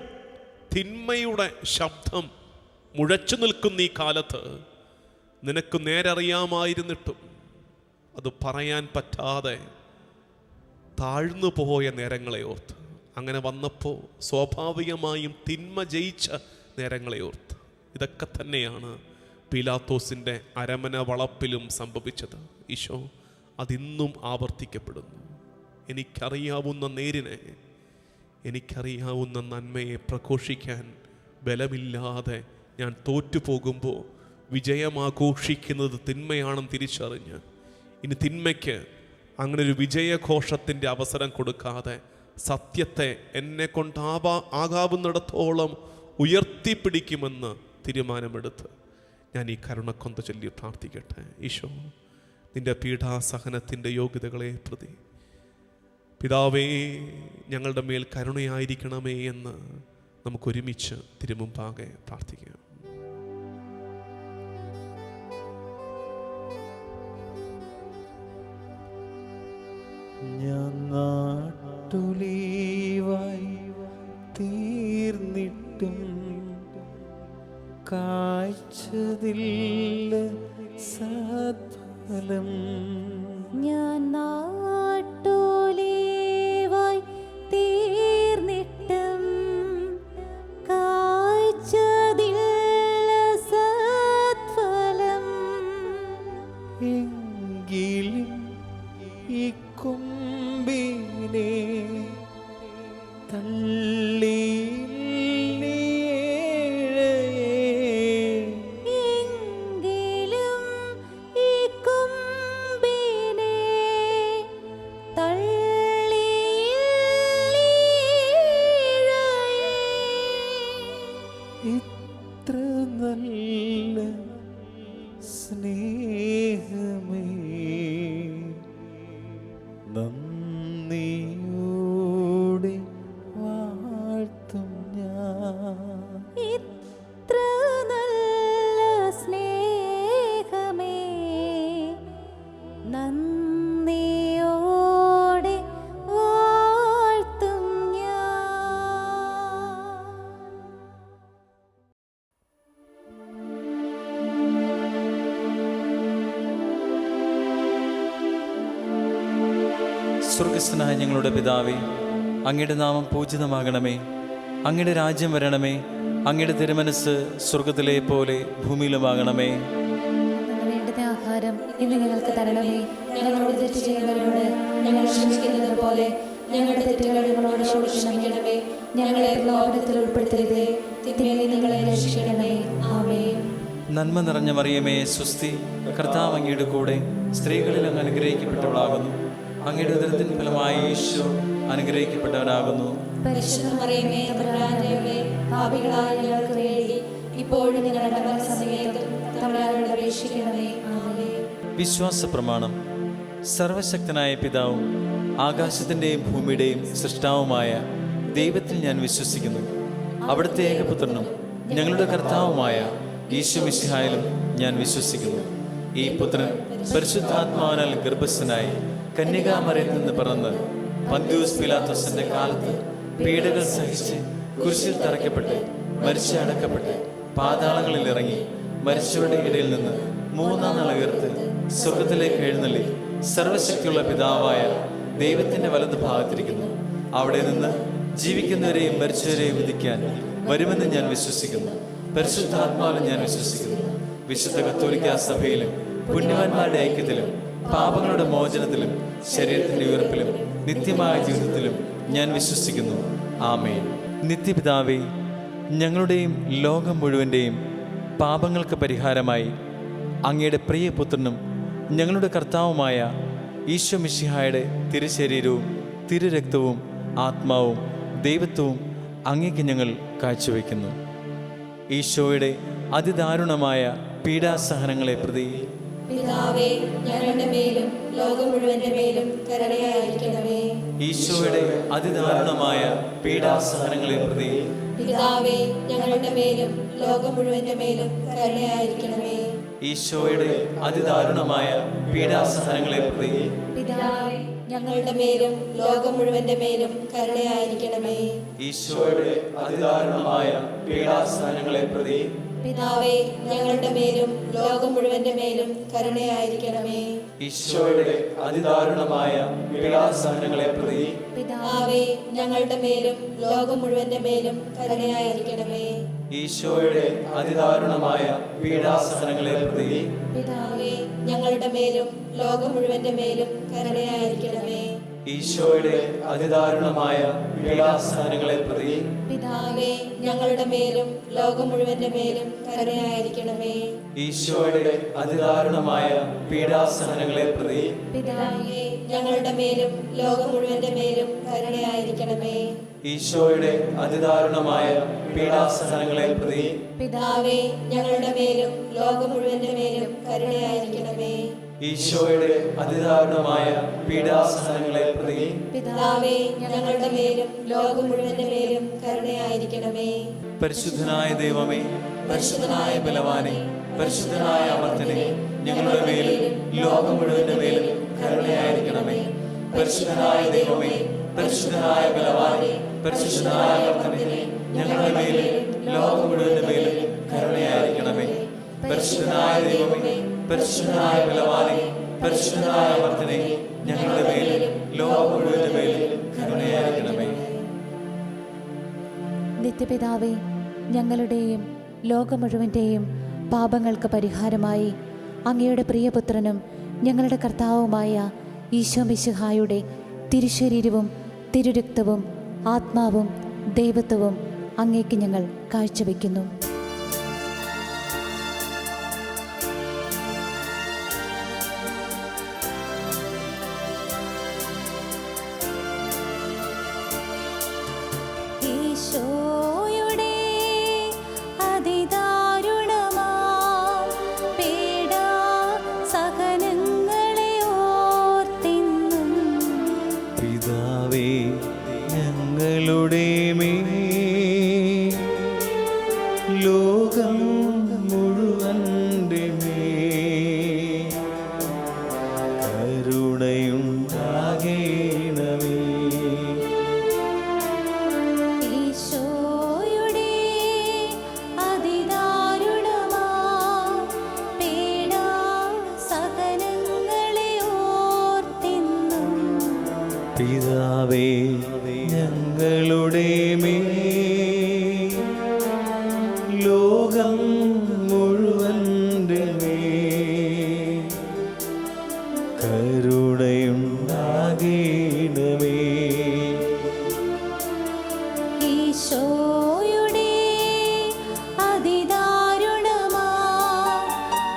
[SPEAKER 1] തിന്മയുടെ ശബ്ദം മുഴച്ചു നിൽക്കുന്ന ഈ കാലത്ത് നിനക്ക് നേരറിയാമായിരുന്നിട്ടും അത് പറയാൻ പറ്റാതെ താഴ്ന്നു പോയ നേരങ്ങളെ ഓർത്ത്, അങ്ങനെ വന്നപ്പോൾ സ്വാഭാവികമായും തിന്മ ജയിച്ച നേരങ്ങളെ ഓർത്ത്, ഇതൊക്കെ തന്നെയാണ് പീലാത്തോസിൻ്റെ അരമന വളപ്പിലും സംഭവിച്ചത്. ഈശോ, അതിന്നും ആവർത്തിക്കപ്പെടുന്നു. എനിക്കറിയാവുന്ന നേരിനെ, എനിക്കറിയാവുന്ന നന്മയെ പ്രഘോഷിക്കാൻ ബലമില്ലാതെ ഞാൻ തോറ്റുപോകുമ്പോൾ വിജയമാഘോഷിക്കുന്നത് തിന്മയാണെന്ന് തിരിച്ചറിഞ്ഞ് ഇനി തിന്മയ്ക്ക് അങ്ങനെ ഒരു വിജയഘോഷത്തിൻ്റെ അവസരം കൊടുക്കാതെ സത്യത്തെ എന്നെ കൊണ്ടാകാവുന്നിടത്തോളം ഉയർത്തിപ്പിടിക്കുമെന്ന് തീരുമാനമെടുത്ത് ഞാൻ ഈ കരുണക്കൊന്ത ചൊല്ലി പ്രാർത്ഥിക്കട്ടെ. ഈശോ, നിൻ്റെ പീഡാസഹനത്തിൻ്റെ യോഗ്യതകളെ പ്രതി പിതാവേ, ഞങ്ങളുടെ മേൽ കരുണയായിരിക്കണമേ എന്ന് നമുക്കൊരുമിച്ച് തിരുമുമ്പാകെ പ്രാർത്ഥിക്കാം.
[SPEAKER 3] ഞാൻ നാട്ടുലീവായി തീർന്നിട്ടും കാഴ്ചതില്ല സത്ഫലം.
[SPEAKER 4] ഞാൻ നാട്ടോലേവായി തീർന്നിട്ടും കാഴ്ചതില്ല സത്ഫലം.
[SPEAKER 3] എങ്കിലും ഈ കൊമ്പിനെ
[SPEAKER 4] എങ്കിലും ഈ കൊമ്പിനെ
[SPEAKER 3] ഇത്ര നല്ല സ്നേഹമേ നന്ദിയോടെ വാഴ്ത്തും ഞാൻ.
[SPEAKER 4] ഇത്ര നല്ല സ്നേഹമേ നന്ദിയോടെ വാഴ്ത്തും ഞാൻ.
[SPEAKER 5] സ്വർഗസ്ഥനായ ഞങ്ങളുടെ പിതാവേ, അങ്ങയുടെ നാമം പൂജിതമാകണമേ. അങ്ങയുടെ രാജ്യം വരണമേ. അങ്ങയുടെ തിരുമനസ് സ്വർഗത്തിലെ പോലെ ഭൂമിയിലുമാകണമേ.
[SPEAKER 6] വേണ്ടുന്ന ആഹാരം ഇന്ന് ഞങ്ങൾക്ക് തരണമേ. ഞങ്ങളോട് തെറ്റ് ചെയ്യുന്നവരോട് ഞങ്ങൾ ക്ഷമിക്കുന്നത് പോലെ ഞങ്ങളുടെ തെറ്റുകൾ ഞങ്ങളോട് ക്ഷമിക്കണമേ. ഞങ്ങളെ പ്രലോഭനത്തിൽ ഉൾപ്പെടുത്തരുതേ, തിന്മയിൽ ഞങ്ങളെ രക്ഷിക്കണമേ. ആമേൻ.
[SPEAKER 5] നന്മ നിറഞ്ഞ മറിയമേ, സ്വസ്തി. കർത്താവ് അങ്ങയുടെ കൂടെ സ്ത്രീകളിൽ അങ്ങ് അനുഗ്രഹിക്കപ്പെട്ടവളാകുന്നു. അങ്ങയുടെ ഉദരത്തിൻ ഫലമായി ഈശോ അനുഗ്രഹിക്കപ്പെട്ടവനാകുന്നു.
[SPEAKER 6] പരിശുദ്ധ മറിയമേ, തമ്പുരാന്റെ അമ്മേ, പാപികളായ ഞങ്ങൾക്ക് വേണ്ടി ഇപ്പോഴും ഞങ്ങളുടെ മരണസമയത്തും തമ്പുരാനോട് അപേക്ഷിക്കണമേ. ആമേൻ.
[SPEAKER 5] വിശ്വാസ പ്രമാണം. സർവശക്തനായ പിതാവും ആകാശത്തിൻ്റെയും ഭൂമിയുടെയും സൃഷ്ടാവുമായ ദൈവത്തിൽ ഞാൻ വിശ്വസിക്കുന്നു. അവിടുത്തെ ഏകപുത്രനും ഞങ്ങളുടെ കർത്താവുമായ ഈശോ മിശിഹായിലും ഞാൻ വിശ്വസിക്കുന്നു. ഈ പുത്രൻ പരിശുദ്ധാത്മാവിനാൽ ഗർഭസ്ഥനായി കന്യകാമറിയത്തിൽ നിന്ന് പിറന്ന് പന്തിയൂസ് പീലാത്തോസിന്റെ കാലത്ത് പീഡകൾ സഹിച്ച് കുരിശിൽ തറയ്ക്കപ്പെട്ട് മരിച്ച് അടക്കപ്പെട്ട് പാതാളങ്ങളിൽ ഇറങ്ങി മരിച്ചവരുടെ ഇടയിൽ നിന്ന് മൂന്നാം നാൾ ഉയർത്ത് സ്വർഗത്തിലേക്ക് എഴുന്നള്ളി സർവശക്തിയുള്ള പിതാവായ ദൈവത്തിന്റെ വലതു ഭാഗത്തിരിക്കുന്നു. അവിടെ നിന്ന് ജീവിക്കുന്നവരെയും മരിച്ചവരെയും വിധിക്കാൻ വരുമെന്ന് ഞാൻ വിശ്വസിക്കുന്നു. പരിശുദ്ധാത്മാവിലും ഞാൻ വിശ്വസിക്കുന്നു. വിശുദ്ധ കത്തോലിക്കാ സഭയിലും പുണ്യവാന്മാരുടെ ഐക്യത്തിലും പാപങ്ങളുടെ മോചനത്തിലും ശരീരത്തിന്റെ ഉയർപ്പിലും നിത്യമായ ജീവിതത്തിലും ഞാൻ വിശ്വസിക്കുന്നു. ആമേൻ. നിത്യപിതാവേ, ഞങ്ങളുടെയും ലോകം മുഴുവൻ്റെയും പാപങ്ങൾക്ക് പരിഹാരമായി അങ്ങയുടെ പ്രിയപുത്രനും ഞങ്ങളുടെ കർത്താവുമായ ഈശോ മിശിഹായുടെ തിരുശരീരവും തിരുരക്തവും ആത്മാവും ദൈവത്വവും അങ്ങേക്ക് ഞങ്ങൾ കാഴ്ചവെക്കുന്നു. ഈശോയുടെ അതിദാരുണമായ പീഡാസഹനങ്ങളെ പ്രതി
[SPEAKER 6] പിതാവേ, ഞങ്ങളുടെ മേലും ലോകം മുഴുവന്റെ മേലും കരുണയായിരിക്കണമേ.
[SPEAKER 5] ഈശോയുടെ അതിദാരുണമായ പീഡാസഹനങ്ങളെ പ്രതി
[SPEAKER 6] പിതാവേ, ഞങ്ങളുടെ മേലും ലോകം മുഴുവന്റെ മേലും കരുണയായിരിക്കണമേ.
[SPEAKER 5] ഈശോയുടെ അതിദാരുണമായ പീഡാസഹനങ്ങളെ പ്രതി
[SPEAKER 6] പിതാവേ, ഞങ്ങളുടെ മേലും ലോകം മുഴുവന്റെ മേലും കരുണയായിരിക്കണമേ.
[SPEAKER 5] ഈശോയുടെ അതിദാരുണമായ പീഡാസഹനങ്ങളെ പ്രതി
[SPEAKER 6] പിതാവേ, ഞങ്ങളുടെ മേലും ലോകം മുഴുവന്റെ മേലും കരുണയായിരിക്കണമേ.
[SPEAKER 5] ഈശോയുടെ അതിദാരുണമായ പീഡാസഹനങ്ങളെ പ്രതി
[SPEAKER 6] പിതാവേ, ഞങ്ങളുടെ മേലും ലോകം മുഴുവന്റെ മേലും കരുണയായിരിക്കണമേ.
[SPEAKER 5] ഈശോയുടെ അതിദാരുണമായ പീഡാസഹനങ്ങളെ പ്രതി
[SPEAKER 6] പിതാവേ, ഞങ്ങളുടെ മേലും ലോകം മുഴുവന്റെ മേലും കരുണയായിരിക്കണമേ.
[SPEAKER 5] ഈശോയുടെ അതിദാരുണമായ പീഡാസഹനങ്ങളെ പ്രതി
[SPEAKER 6] പിതാവേ, ഞങ്ങളുടെ മേലും ലോകം മുഴുവന്റെ മേലും കരുണയായിരിക്കണമേ.
[SPEAKER 5] ഈശോയുടെ അതിദാരുണമായ പീഡാസഹനങ്ങളെ പ്രതി
[SPEAKER 6] പിതാവേ, ഞങ്ങളുടെ മേലും ലോകം മുഴുവന്റെ മേലും കരുണയായിരിക്കണമേ.
[SPEAKER 5] ഈശോയുടെ അതിദാരുണമായ പീഡാസഹനങ്ങളെ പ്രതി
[SPEAKER 4] പിതാവേ, ഞങ്ങളുടെ മേലും ലോകം മുഴുവന്റെ മേലും കരുണയായിരിക്കണമേ.
[SPEAKER 5] ഈശോയുടെ അതിദാരുണമായ പീഡാസഹനങ്ങളെ പ്രതി
[SPEAKER 4] പിതാവേ, ഞങ്ങളുടെ മേലും ലോകം മുഴുവന്റെ മേലും കരുണയായിരിക്കണമേ.
[SPEAKER 5] പരിശുദ്ധനായ ദൈവമേ, പരിശുദ്ധനായ ബലവാനെ, പരിശുദ്ധനായ അമർത്തനെ, ഞങ്ങളുടെ മേലും ലോകം മുഴുവന്റെ മേലും കരുണയായിരിക്കണമേ. പരിശുദ്ധനായ ദൈവമേ, പരിശുദ്ധനായ ബലവാനെ, പരിശുദ്ധനായ അമർത്തനെ, ഞങ്ങളുടെ മേലും ലോകം മുഴുവന്റെ മേലും കരുണയായിരിക്കണമേ. പരിശുദ്ധനായ ദൈവമേ, പരിശുദ്ധനായ ബലവാനെ, പരിശുദ്ധനായ അമർത്തനെ, ഞങ്ങളുടെ മേലും ലോകം മുഴുവന്റെ മേലും കരുണയായിരിക്കണമേ.
[SPEAKER 6] നിത്യപിതാവേ, ഞങ്ങളുടെയും ലോകം മുഴുവൻ്റെയും പാപങ്ങൾക്ക് പരിഹാരമായി അങ്ങയുടെ പ്രിയപുത്രനും ഞങ്ങളുടെ കർത്താവുമായ ഈശോ മിശിഹായുടെ തിരുശരീരവും തിരുരക്തവും ആത്മാവും ദൈവത്വവും അങ്ങേക്ക് ഞങ്ങൾ കാഴ്ചവെക്കുന്നു.
[SPEAKER 4] ഈശോയുടെ അതിദാരുണമാം പീഡാസഹനങ്ങളെ ഓർത്തിന്നും
[SPEAKER 3] പിതാവേ, ഞങ്ങളുടെ മേൽ ലോകം മുഴുവൻ്റെ മേൽ കരുണയുണ്ടാകേണമേ.
[SPEAKER 4] ഈശോയുടെ അതിദാരുണമാം പീഡാസഹനങ്ങളെ ഓർത്തിന്നും
[SPEAKER 3] പിതാവേ, ഞങ്ങളുടെ മേൽ ലോകം മുഴുവൻ്റെ മേൽ കരുണയുണ്ടാകേണമേ.
[SPEAKER 4] ഈശോയുടെ അതിദാരുണമാം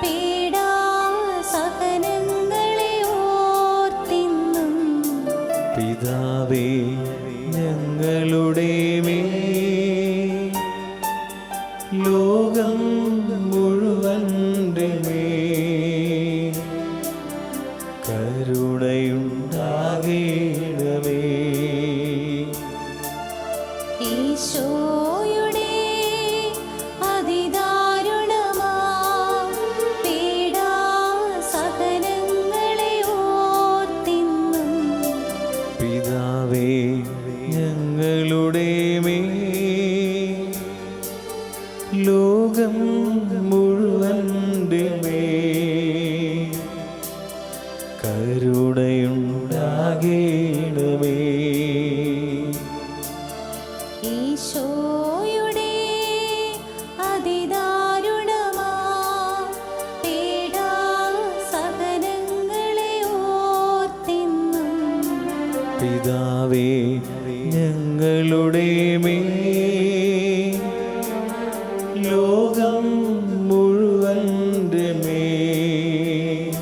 [SPEAKER 4] പീഡാസഹനങ്ങളെ ഓർത്തിന്നും
[SPEAKER 3] പിതാവേ, ഞങ്ങളുടെ മേൽ ലോകം മുഴുവൻ്റെ മേൽ കരുണയുണ്ടാകേണമേ.
[SPEAKER 4] ഈശോയുടെ അതിദാരുണമാം പീഡാസഹനങ്ങളെ ഓർത്തിന്നും
[SPEAKER 3] പിതാവേ, ഞങ്ങളുടെ മേൽ ലോകം മുഴുവൻ്റെ മേൽ കരുണയുണ്ടാകേണമേ.
[SPEAKER 4] ഈശോയുടെ അതിദാരുണമാം പീഡാസഹനങ്ങളെ ഓർത്തിന്നും
[SPEAKER 3] പിതാവേ, ഞങ്ങളുടെ മേൽ ലോകം മുഴുവൻ്റെ മേൽ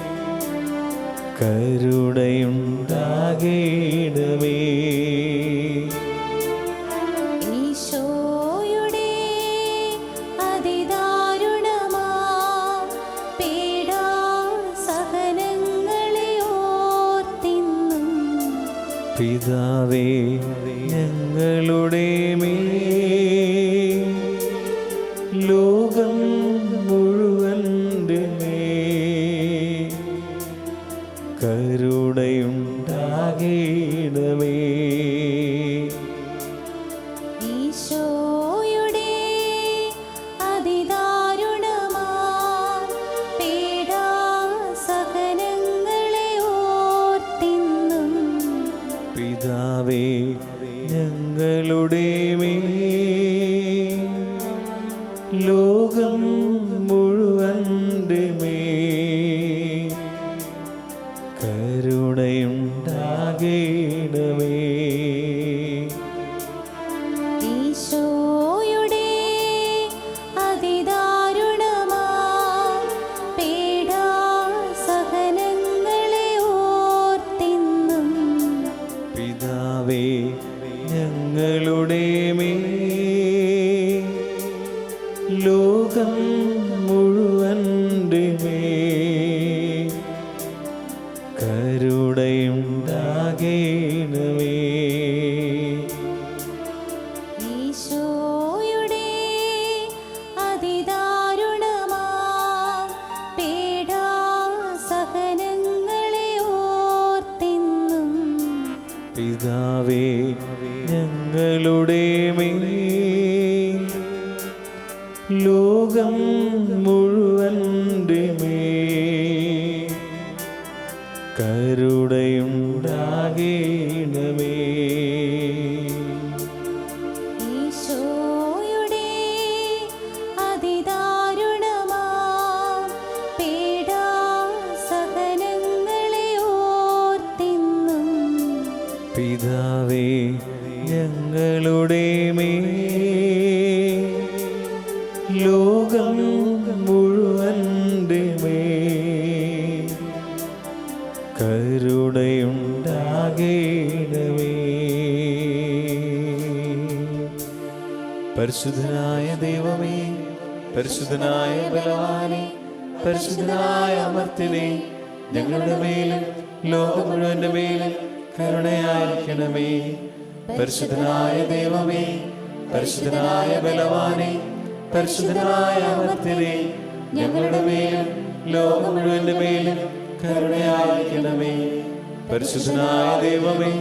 [SPEAKER 3] കരുണയുണ്ടാകേണമേ.
[SPEAKER 4] ഈശോയുടെ അതിദാരുണമാം പീഡാസഹനങ്ങളെ ഓർത്തിന്നും
[SPEAKER 3] പിതാവേ, ഞങ്ങളുടെ മേൽ ലോകം മുഴുവൻ്റെ മേൽ കരുണയുണ്ടാകേണമേ.
[SPEAKER 4] ഈശോയുടെ അതിദാരുണമാം പീഡാസഹനങ്ങളെ ഓർത്തിന്നും
[SPEAKER 3] പിതാവേ, ഞങ്ങളുടെ മേൽ കരുണയുണ്ടാകേണമേ.
[SPEAKER 4] ഈശോയുടെ അതിദാരുണമാം പീഡാസഹനങ്ങളെ ഓർത്തിന്നും
[SPEAKER 3] പിതാവേ ഞങ്ങളുടെ മേൽ ലോകം മുഴുവൻ്റെ മേൽ കരുണയുണ്ടാകേണമേ. പരിശുദ്ധനായ ദൈവമേ, പരിശുദ്ധനായ ബലവാനേ, പരിശുദ്ധനായ അമർത്യനേ, ഞങ്ങളുടെ മേലും ലോകം മുഴുവൻ്റെ മേലും കരുണയായിരിക്കണമേ. പരിശുദ്ധനായ ദൈവമേ, പരിശുദ്ധനായ ബലവാനേ, പരിശുദ്ധനായ അമർത്യനേ, ഞങ്ങളുടെ മേലും ലോകം മുഴുവൻ്റെ മേലും കരുണയായിരിക്കണമേ. പരിശുദ്ധനായ ദൈവമേ,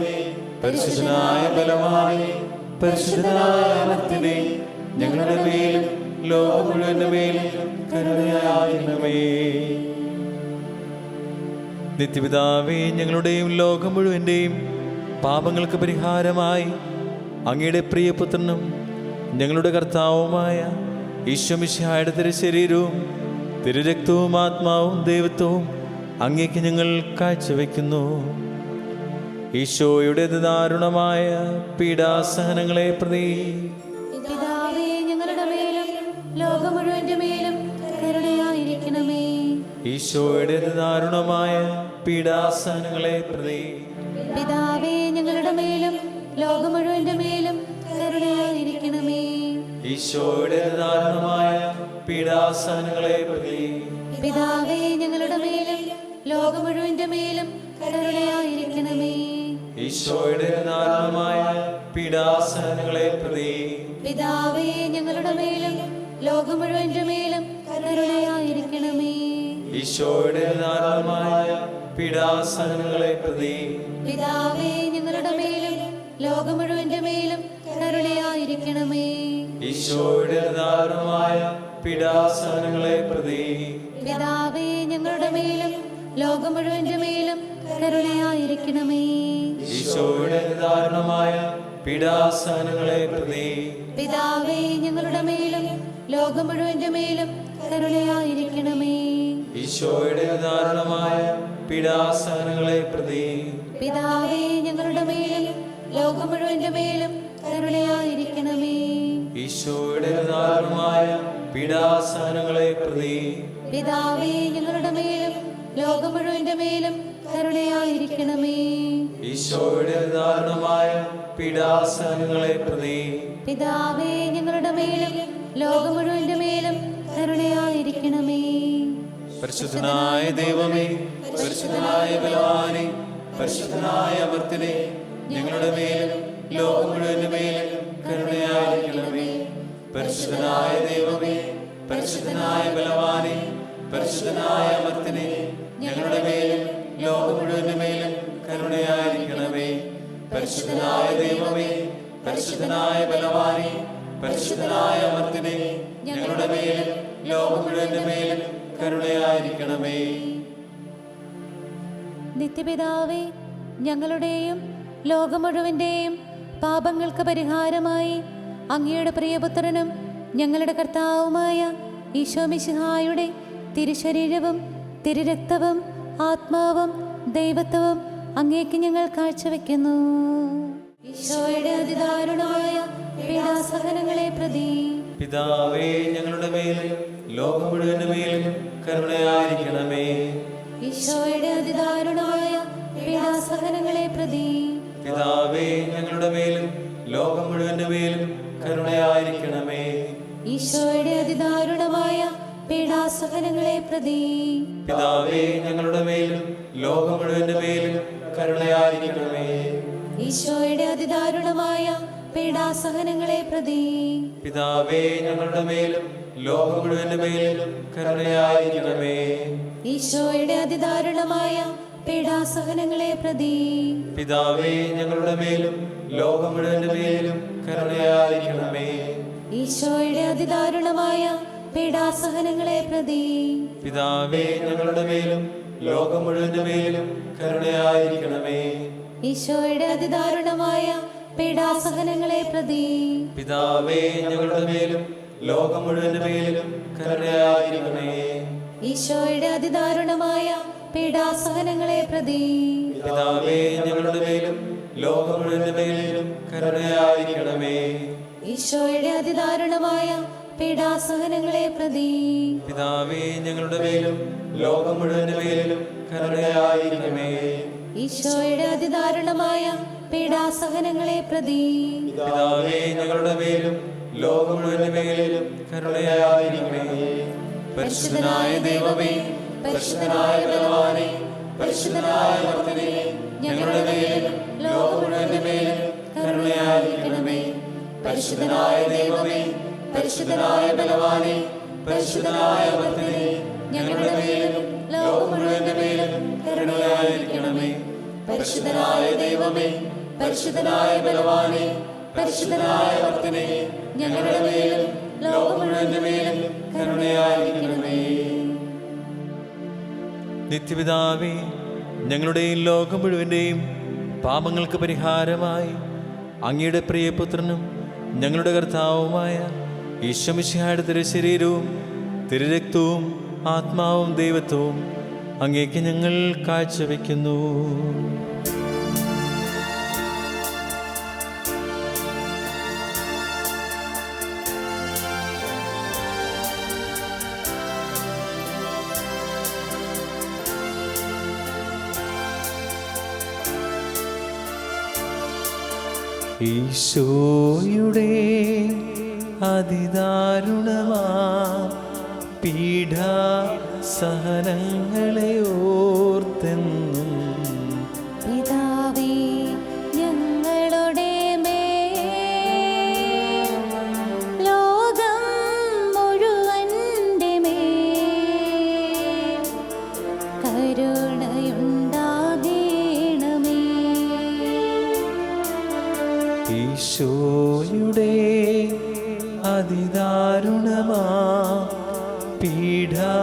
[SPEAKER 3] പരിശുദ്ധനായ ബലവാനേ, പരിശുദ്ധനായ അമർത്യനേ, ഞങ്ങളുടെ മേലും ലോകം മുഴുവൻ്റെ മേലും കരുണയായിരിക്കണമേ. നിത്യപിതാവേ, ഞങ്ങളുടെയും ലോകം മുഴുവൻ്റെയും പാപങ്ങൾക്ക് പരിഹാരമായി അങ്ങയുടെ പ്രിയപുത്രനും ഞങ്ങളുടെ കർത്താവുമായ ഈശോമിശിഹായുടെ തിരുശരീരവും തിരുരക്തവും ആത്മാവും ദൈവത്വവും അങ്ങേക്ക് ഞങ്ങൾ കാഴ്ചവെക്കുന്നു. ഈശോയുടെ ദാരുണമായ പീഡാസഹനങ്ങളെ പ്രതി
[SPEAKER 6] പിതാവേ, ഞങ്ങളുടെ മേലും ലോകം മുഴുവന്റെ മേലും കരുണയായിരിക്കണമേ.
[SPEAKER 3] ഈശോയുടെ ദാരുണമായ പീഡാസഹനങ്ങളെ പ്രതി
[SPEAKER 6] പിതാവേ, ഞങ്ങളുടെ മേലും ലോകം മുഴുവന്റെ മേലും കരുണയായിരിക്കണമേ.
[SPEAKER 3] ഈശോയുടെ ദാരുണമായ പീഡാസഹനങ്ങളെ പ്രതി
[SPEAKER 6] പിതാവേ, ഞങ്ങളുടെ മേലും ലോകം മുഴുവന്റെ മേലും കരുണയായിരിക്കണമേ.
[SPEAKER 3] ഈശോയുടെ ദാരുണമായ പീഡാസഹനങ്ങളെ പ്രതി
[SPEAKER 6] പിതാവേ, ഞങ്ങളുടെ മേലും ലോകം മുഴുവന്റെ മേലും കരുണയായിരിക്കണമേ.
[SPEAKER 3] ഈശോയുടെ ദാരുണമായ പീഡാസഹനങ്ങളെ പ്രതി
[SPEAKER 6] പിതാവേ, ഞങ്ങളുടെ മേലും ലോകം മുഴുവന്റെ മേലും കരുണയായിരിക്കണമേ.
[SPEAKER 3] ഈശോയുടെ ദാരുണമായ പീഡാസഹനങ്ങളെ പ്രതി
[SPEAKER 6] പിതാവേ, ഞങ്ങളുടെ മേലും ലോകം മുഴുവന്റെ മേലും കരുണയായിരിക്കണമേ.
[SPEAKER 3] ഈശോയുടെ ദാരുണമായ പീഡാസഹനങ്ങളെ പ്രതി
[SPEAKER 6] പിതാവേ, ഞങ്ങളുടെ മേലും ലോകം മുഴുവന്റെ മേലും കരുണയായിരിക്കണമേ.
[SPEAKER 3] ഈശോയുടെ ദാരുണമായ പീഡാസഹനങ്ങളെ പ്രതി
[SPEAKER 6] പിതാവേ, ഞങ്ങളുടെ മേലും ലോകം മുഴുവന്റെ മേലും കരുണയായിരിക്കണമേ.
[SPEAKER 3] ഈശോയുടെ ദാരുണമായ പീഡാസഹനങ്ങളെ പ്രതി
[SPEAKER 6] പിതാവേ, ഞങ്ങളുടെ മേലും ലോകം മുഴുവന്റെ മേലും കരുണയായിരിക്കണമേ.
[SPEAKER 3] ഈശോയുടെ ദാരുണമായ പീഡാസഹനങ്ങളെ പ്രതി
[SPEAKER 6] പിതാവേ, ഞങ്ങളുടെ മേലും ലോകം മുഴുവന്റെ മേലും കരുണയായിരിക്കണമേ.
[SPEAKER 3] പരിശുദ്ധനായ ദൈവമേ, പരിശുദ്ധനായ ബലവാനേ, പരിശുദ്ധനായ അമർത്യനേ, ഞങ്ങളുടെ മേലും ലോകം മുഴുവന്റെ മേലും കരുണയായിരിക്കണമേ. പരിശുദ്ധനായ ദൈവമേ, പരിശുദ്ധനായ ബലവാനേ, പരിശുദ്ധനായ അമർത്യനേ, ഞങ്ങളുടെ മേലും ലോകം മുഴുവന്റെ മേലും കരുണയായിരിക്കണമേ. പരിശുദ്ധനായ ദൈവമേ, പരിശുദ്ധനായ ബലവാനേ, പരിശുദ്ധനായ അമർത്യനേ, ഞങ്ങളുടെ മേലും ലോകം മുഴുവന്റെ മേലും കരുണയായിരിക്കണമേ.
[SPEAKER 6] നിത്യപിതാവേ, ഞങ്ങളുടെയും ലോകം മുഴുവന്റെയും പാപങ്ങൾക്ക് പരിഹാരമായി അങ്ങയുടെ പ്രിയപുത്രനും ഞങ്ങളുടെ കർത്താവുമായ ഈശോമിശിഹായുടെ തിരുശരീരവും തിരുരക്തവും ആത്മാവും ദൈവത്വവും അങ്ങേക്ക് ഞങ്ങൾ കാഴ്ചവെക്കുന്നു. ഈശോയുടെ അതിദാരുണമായ പീഡാസഹനങ്ങളെ പ്രതി
[SPEAKER 3] പിതാവേ, ഞങ്ങളുടെ മേലും ലോകം മുഴുവന്റെ മേലും കരുണയായിരിക്കണമേ.
[SPEAKER 6] ഈശോയുടെ അതിദാരുണമായ പീഡാസഹനങ്ങളെ പ്രതി
[SPEAKER 3] പിതാവേ, ഞങ്ങളുടെ മേലും ലോകം മുഴുവന്റെ മേലും കരുണയായിരിക്കണമേ.
[SPEAKER 6] ഈശോയുടെ അതിദാരുണമായ പീഡാസഹനങ്ങളെ പ്രതി
[SPEAKER 3] പിതാവേ, ഞങ്ങളുടെ മേലും ലോകം മുഴുവന്റെ മേലും കരുണയായിരിക്കണമേ.
[SPEAKER 6] ഈശോയുടെ അതിദാരുണമായ പീഡാസഹനങ്ങളെ പ്രതി
[SPEAKER 3] പിതാവേ, ഞങ്ങളുടെ മേലും ലോകം മുഴുവന്റെ മേലും കരുണയായിരിക്കണമേ.
[SPEAKER 6] ഈശോയുടെ അതിദാരുണമായ പീഡാസഹനങ്ങളെ പ്രതി
[SPEAKER 3] പിതാവേ, ഞങ്ങളുടെ മേലും ലോകം മുഴുവന്റെ മേലും കരുണയായിരിക്കണമേ.
[SPEAKER 6] ഈശോയുടെ അതിദാരുണമായ പീഡാസഹനങ്ങളെ പ്രതി
[SPEAKER 3] പിതാവേ, ഞങ്ങളുടെ മേലും ലോകം മുഴുവന്റെ മേലും കരുണയായിരിക്കണമേ.
[SPEAKER 6] ഈശോയുടെ അതിദാരുണമായ പീഡാസഹനങ്ങളെ പ്രതി
[SPEAKER 3] പിതാവേ, ഞങ്ങളുടെ മേലും ലോകം മുഴുവന്റെ മേലും കരുണയായിരിക്കണമേ.
[SPEAKER 6] ഈശോയുടെ അതിദാരുണമായ പീഡാസഹനങ്ങളെ പ്രതി
[SPEAKER 3] പിതാവേ, ഞങ്ങളുടെ മേലും ലോകം മുഴുവന്റെ മേലും കരുണയായിരിക്കണമേ.
[SPEAKER 6] ഈശോയുടെ അതിദാരുണമായ പീഡാസഹനങ്ങളെ പ്രതി
[SPEAKER 3] പിതാവേ, ഞങ്ങളുടെ മേലും ലോകം മുഴുവന്റെ മേലും കരുണയായിരിക്കണമേ.
[SPEAKER 6] ഈശോയുടെ അതിദാരുണമായ പീഡാസഹനങ്ങളെ പ്രതി
[SPEAKER 3] പിതാവേ, ഞങ്ങളുടെ മേലും ലോകം മുഴുവന്റെ മേലും കരുണയായിരിക്കണമേ.
[SPEAKER 6] പരിശുദ്ധനായ ദൈവമേ, പരിശുദ്ധനായ ബലവാനേ, പരിശുദ്ധനായ ഭക്തനേ, ഞങ്ങളുടെ മേലും ലോകം മുഴുവന്റെ മേലും കരുണയായിരിക്കണമേ. പരിശുദ്ധനായ ദൈവമേ, പരിശുദ്ധനായ ബലവാനേ, പരിശുദ്ധനായ ഭക്തനേ, ഞങ്ങളുടെ മേലും ലോകം മുഴുവന്റെ മേലും കരുണയായിരിക്കണമേ. പരിശുദ്ധനായ ദൈവമേ, പരിശുദ്ധനായ ബലവാനേ, പരിശുദ്ധനായ ഭക്തനേ, ഞങ്ങളുടെ മേലും ലോകം മുഴുവന്റെ മേലും കരുണയായിരിക്കണമേ.
[SPEAKER 5] നിത്യപിതാവേ, ഞങ്ങളുടെയും ലോകം മുഴുവൻ്റെയും പാപങ്ങൾക്ക് പരിഹാരമായി അങ്ങയുടെ പ്രിയപുത്രനും ഞങ്ങളുടെ കർത്താവുമായ ഈശോ മിശിഹായുടെ തിരുശരീരവും തിരുരക്തവും ആത്മാവും ദൈവത്വവും അങ്ങേക്ക് ഞങ്ങൾ കാഴ്ചവെക്കുന്നു. ഈശോയുടെ അതിദാരുണമാ പീഡാ സഹനങ്ങളെ ഓർത്തെന്നും
[SPEAKER 6] പിതാവേ, ഞങ്ങളുടെ മേൽ ലോകം മുഴുവന്റെ മേൽ കരുണയുണ്ടാകണമേ.
[SPEAKER 5] ഈശോയുടെ അതിദാരുണമാ പീഡാ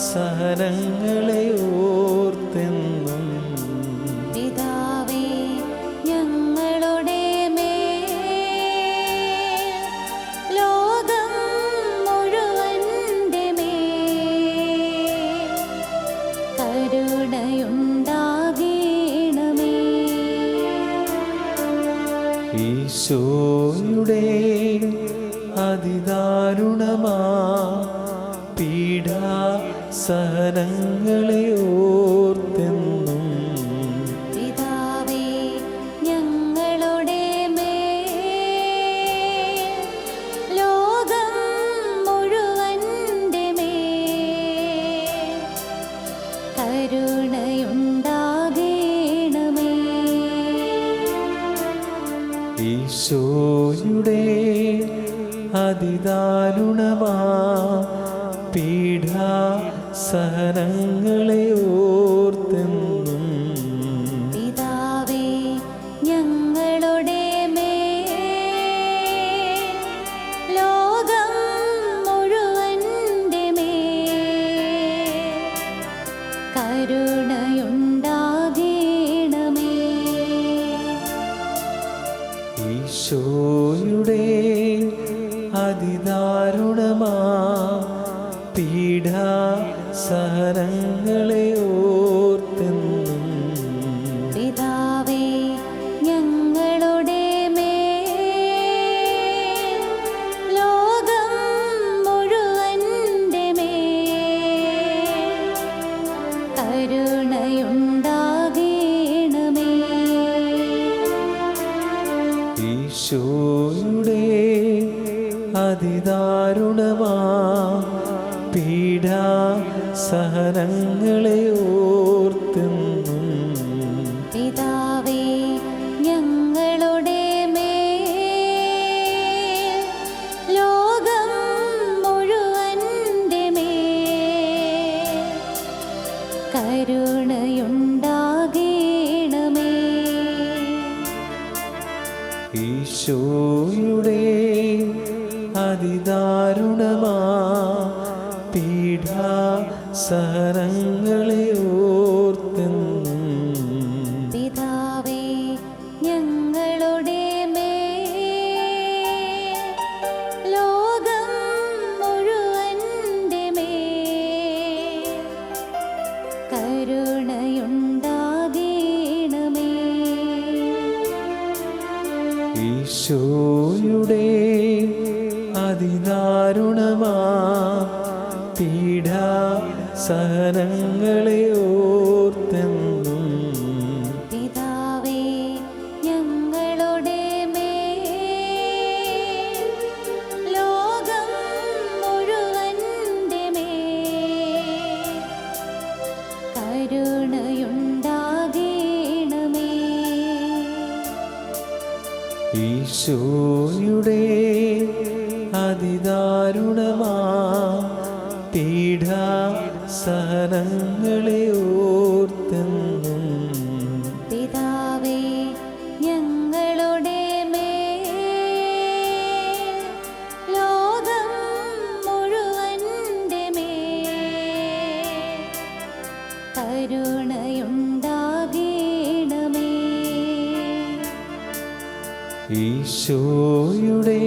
[SPEAKER 5] സഹനങ്ങളെ ഓർത്തെന്നും
[SPEAKER 6] പിതാവേ, ഞങ്ങളുടെ മേൽ ലോകം മുഴുവന്റെ മേൽ കരുണയുണ്ടാകണമേ.
[SPEAKER 5] ഈശോയുടെ അതിദാരുണമാ പീഡാ സഹനങ്ങളെ ഓർത്തെന്നും
[SPEAKER 6] പിതാവേ, ഞങ്ങളുടെ മേൽ ലോകം മുഴുവന്റെ മേൽ കരുണയുണ്ടാകണമേ.
[SPEAKER 5] ഈശോയുടെ അതിദാരുണമാ പീഡാ സഹനങ്ങളെ ഓർത്തെന്നും
[SPEAKER 6] പിതാവേ, ഞങ്ങളുടെ മേൽ ലോകം മുഴുവന്റെ മേൽ കരുണയുണ്ടാകണമേ.
[SPEAKER 5] ഈശോയുടെ അതിദാരുണമാ പീഡാ സഹനങ്ങളെ ഓർത്തെന്നും
[SPEAKER 6] പിതാവേ, ഞങ്ങളുടെ മേൽ ലോകം മുഴുവന്റെ മേൽ കരുണയുണ്ടാകണമേ.
[SPEAKER 5] ഈശോയുടെ അതിദാരുണമാ പീഡാ സഹനങ്ങളെ ഓർത്തെന്നും
[SPEAKER 6] പിതാവേ, ഞങ്ങളുടെ മേൽ ലോകം മുഴുവന്റെ മേൽ കരുണയുണ്ടാകണമേ.
[SPEAKER 5] ഈശോയുടെ അതിദാരുണമാ പീഡാ സഹനങ്ങളെ
[SPEAKER 3] സഹനങ്ങളെ ഓർത്തെന്നും
[SPEAKER 4] പിതാവേ ഞങ്ങളുടെ മേൽ ലോകം മുഴുവന്റെ മേൽ കരുണയുണ്ടാകണമേ.
[SPEAKER 3] ഈശോയുടെ അതിദാരുണമാ പീഡാ സഹനങ്ങളെ ഓർത്തെന്നും
[SPEAKER 4] പിതാവേ ഞങ്ങളുടെ മേൽ ലോകം മുഴുവന്റെ മേൽ കരുണയുണ്ടാകണമേ.
[SPEAKER 3] ഈശോയുടെ അതിദാരുണമാ പീഡാ സഹനങ്ങളെ ഓർത്തെന്നും
[SPEAKER 4] പിതാവേ ഞങ്ങളുടെ മേൽ ലോകം മുഴുവന്റെ മേൽ കരുണയുണ്ടാകണമേ.
[SPEAKER 3] ഈശോയുടെ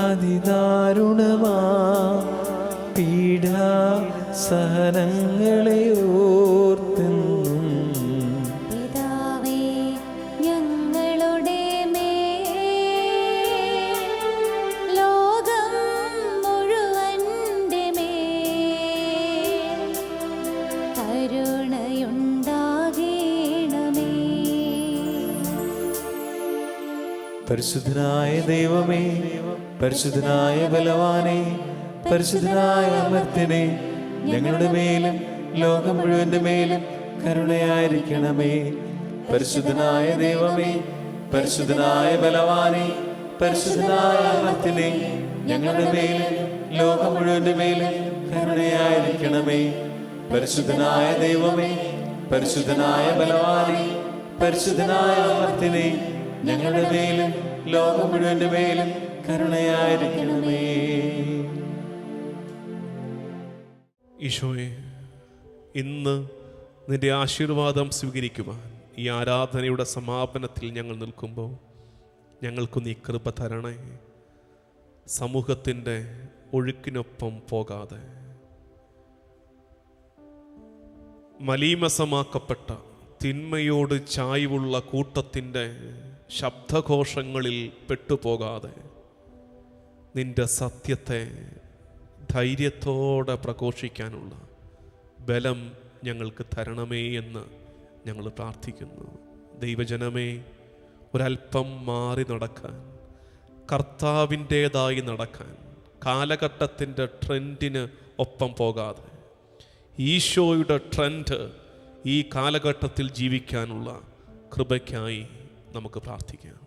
[SPEAKER 3] അതിദാരുണമാ പീഡാ സഹനങ്ങളെ ഓർത്തെന്നും
[SPEAKER 4] പിതാവേ ഞങ്ങളുടെ മേൽ ലോകം മുഴുവന്റെ മേൽ കരുണയുണ്ടാകണമേ.
[SPEAKER 3] പരിശുദ്ധനായ ദൈവമേ, പരിശുദ്ധനായ ബലവാനേ, പരിശുദ്ധനായ അമർത്യനേ, ഞങ്ങളുടെ മേലും ലോകം മുഴുവന്റെ മേലും കരുണയായിരിക്കണമേ. പരിശുദ്ധനായ ദൈവമേ, പരിശുദ്ധനായ ബലവാനേ, പരിശുദ്ധനായ അമർത്യനേ, ഞങ്ങളുടെ മേലും ലോകം മുഴുവന്റെ മേലും കരുണയായിരിക്കണമേ. പരിശുദ്ധനായ ദൈവമേ, പരിശുദ്ധനായ ബലവാനേ, പരിശുദ്ധനായ അമർത്യനേ, ഞങ്ങളുടെ മേലും ലോകം മുഴുവന്റെ മേലും കരുണയായിരിക്കണമേ.
[SPEAKER 1] ഈശോയെ, ഇന്ന് നിന്റെ ആശീർവാദം സ്വീകരിക്കുവാൻ ഈ ആരാധനയുടെ സമാപനത്തിൽ ഞങ്ങൾ നിൽക്കുമ്പോൾ ഞങ്ങൾക്ക് നീ കൃപ തരണേ. സമൂഹത്തിൻ്റെ ഒഴുക്കിനൊപ്പം പോകാതെ മലീമസമാക്കപ്പെട്ട തിന്മയോട് ചായ്വുള്ള കൂട്ടത്തിൻ്റെ ശബ്ദഘോഷങ്ങളിൽ പെട്ടുപോകാതെ നിന്റെ സത്യത്തെ ധൈര്യത്തോടെ പ്രഘോഷിക്കാനുള്ള ബലം ഞങ്ങൾക്ക് തരണമേ എന്ന് ഞങ്ങൾ പ്രാർത്ഥിക്കുന്നു. ദൈവജനമേ, ഒരല്പം മാറി നടക്കാൻ, കർത്താവിൻ്റേതായി നടക്കാൻ, കാലഘട്ടത്തിൻ്റെ ട്രെൻഡിന് ഒപ്പം പോകാതെ ഈശോയുടെ ട്രെൻഡ് ഈ കാലഘട്ടത്തിൽ ജീവിക്കാനുള്ള കൃപയ്ക്കായി നമുക്ക് പ്രാർത്ഥിക്കാം.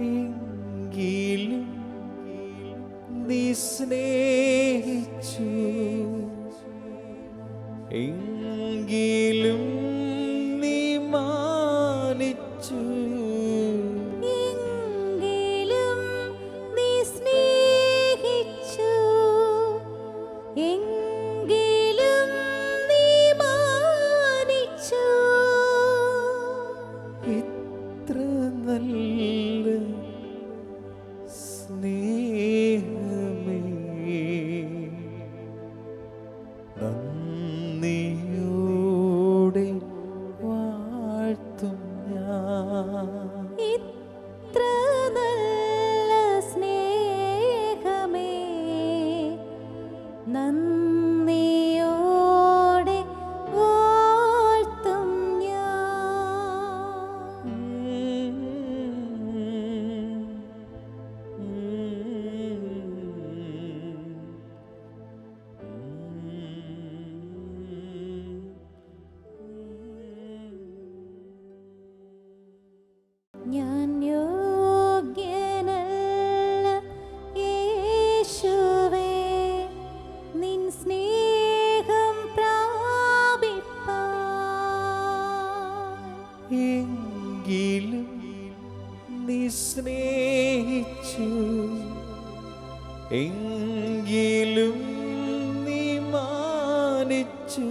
[SPEAKER 3] എങ്കിലും നീ സ്നേഹിച്ചു, എങ്കിലും നീ മാനിച്ചു,
[SPEAKER 4] എങ്കിലും നീ സ്നേഹിച്ചു, എങ്കിലും നീ മാനിച്ചു.
[SPEAKER 3] ഇത്ര നല്ല സ്നേഹമേ നന്ദിയോടെ വാഴ്ത്തും ഞാൻ.
[SPEAKER 4] ഇത്ര നല്ല സ്നേഹമേ നന്ദിയോടെ വാഴ്ത്തും ഞാൻ. ഞാൻ യോഗ്യനല്ല യേശുവേ നിൻ സ്നേഹം പ്രാപിപ്പാൻ.
[SPEAKER 3] എങ്കിലും നീ സ്നേഹിച്ചു, എങ്കിലും നീ മാനിച്ചു.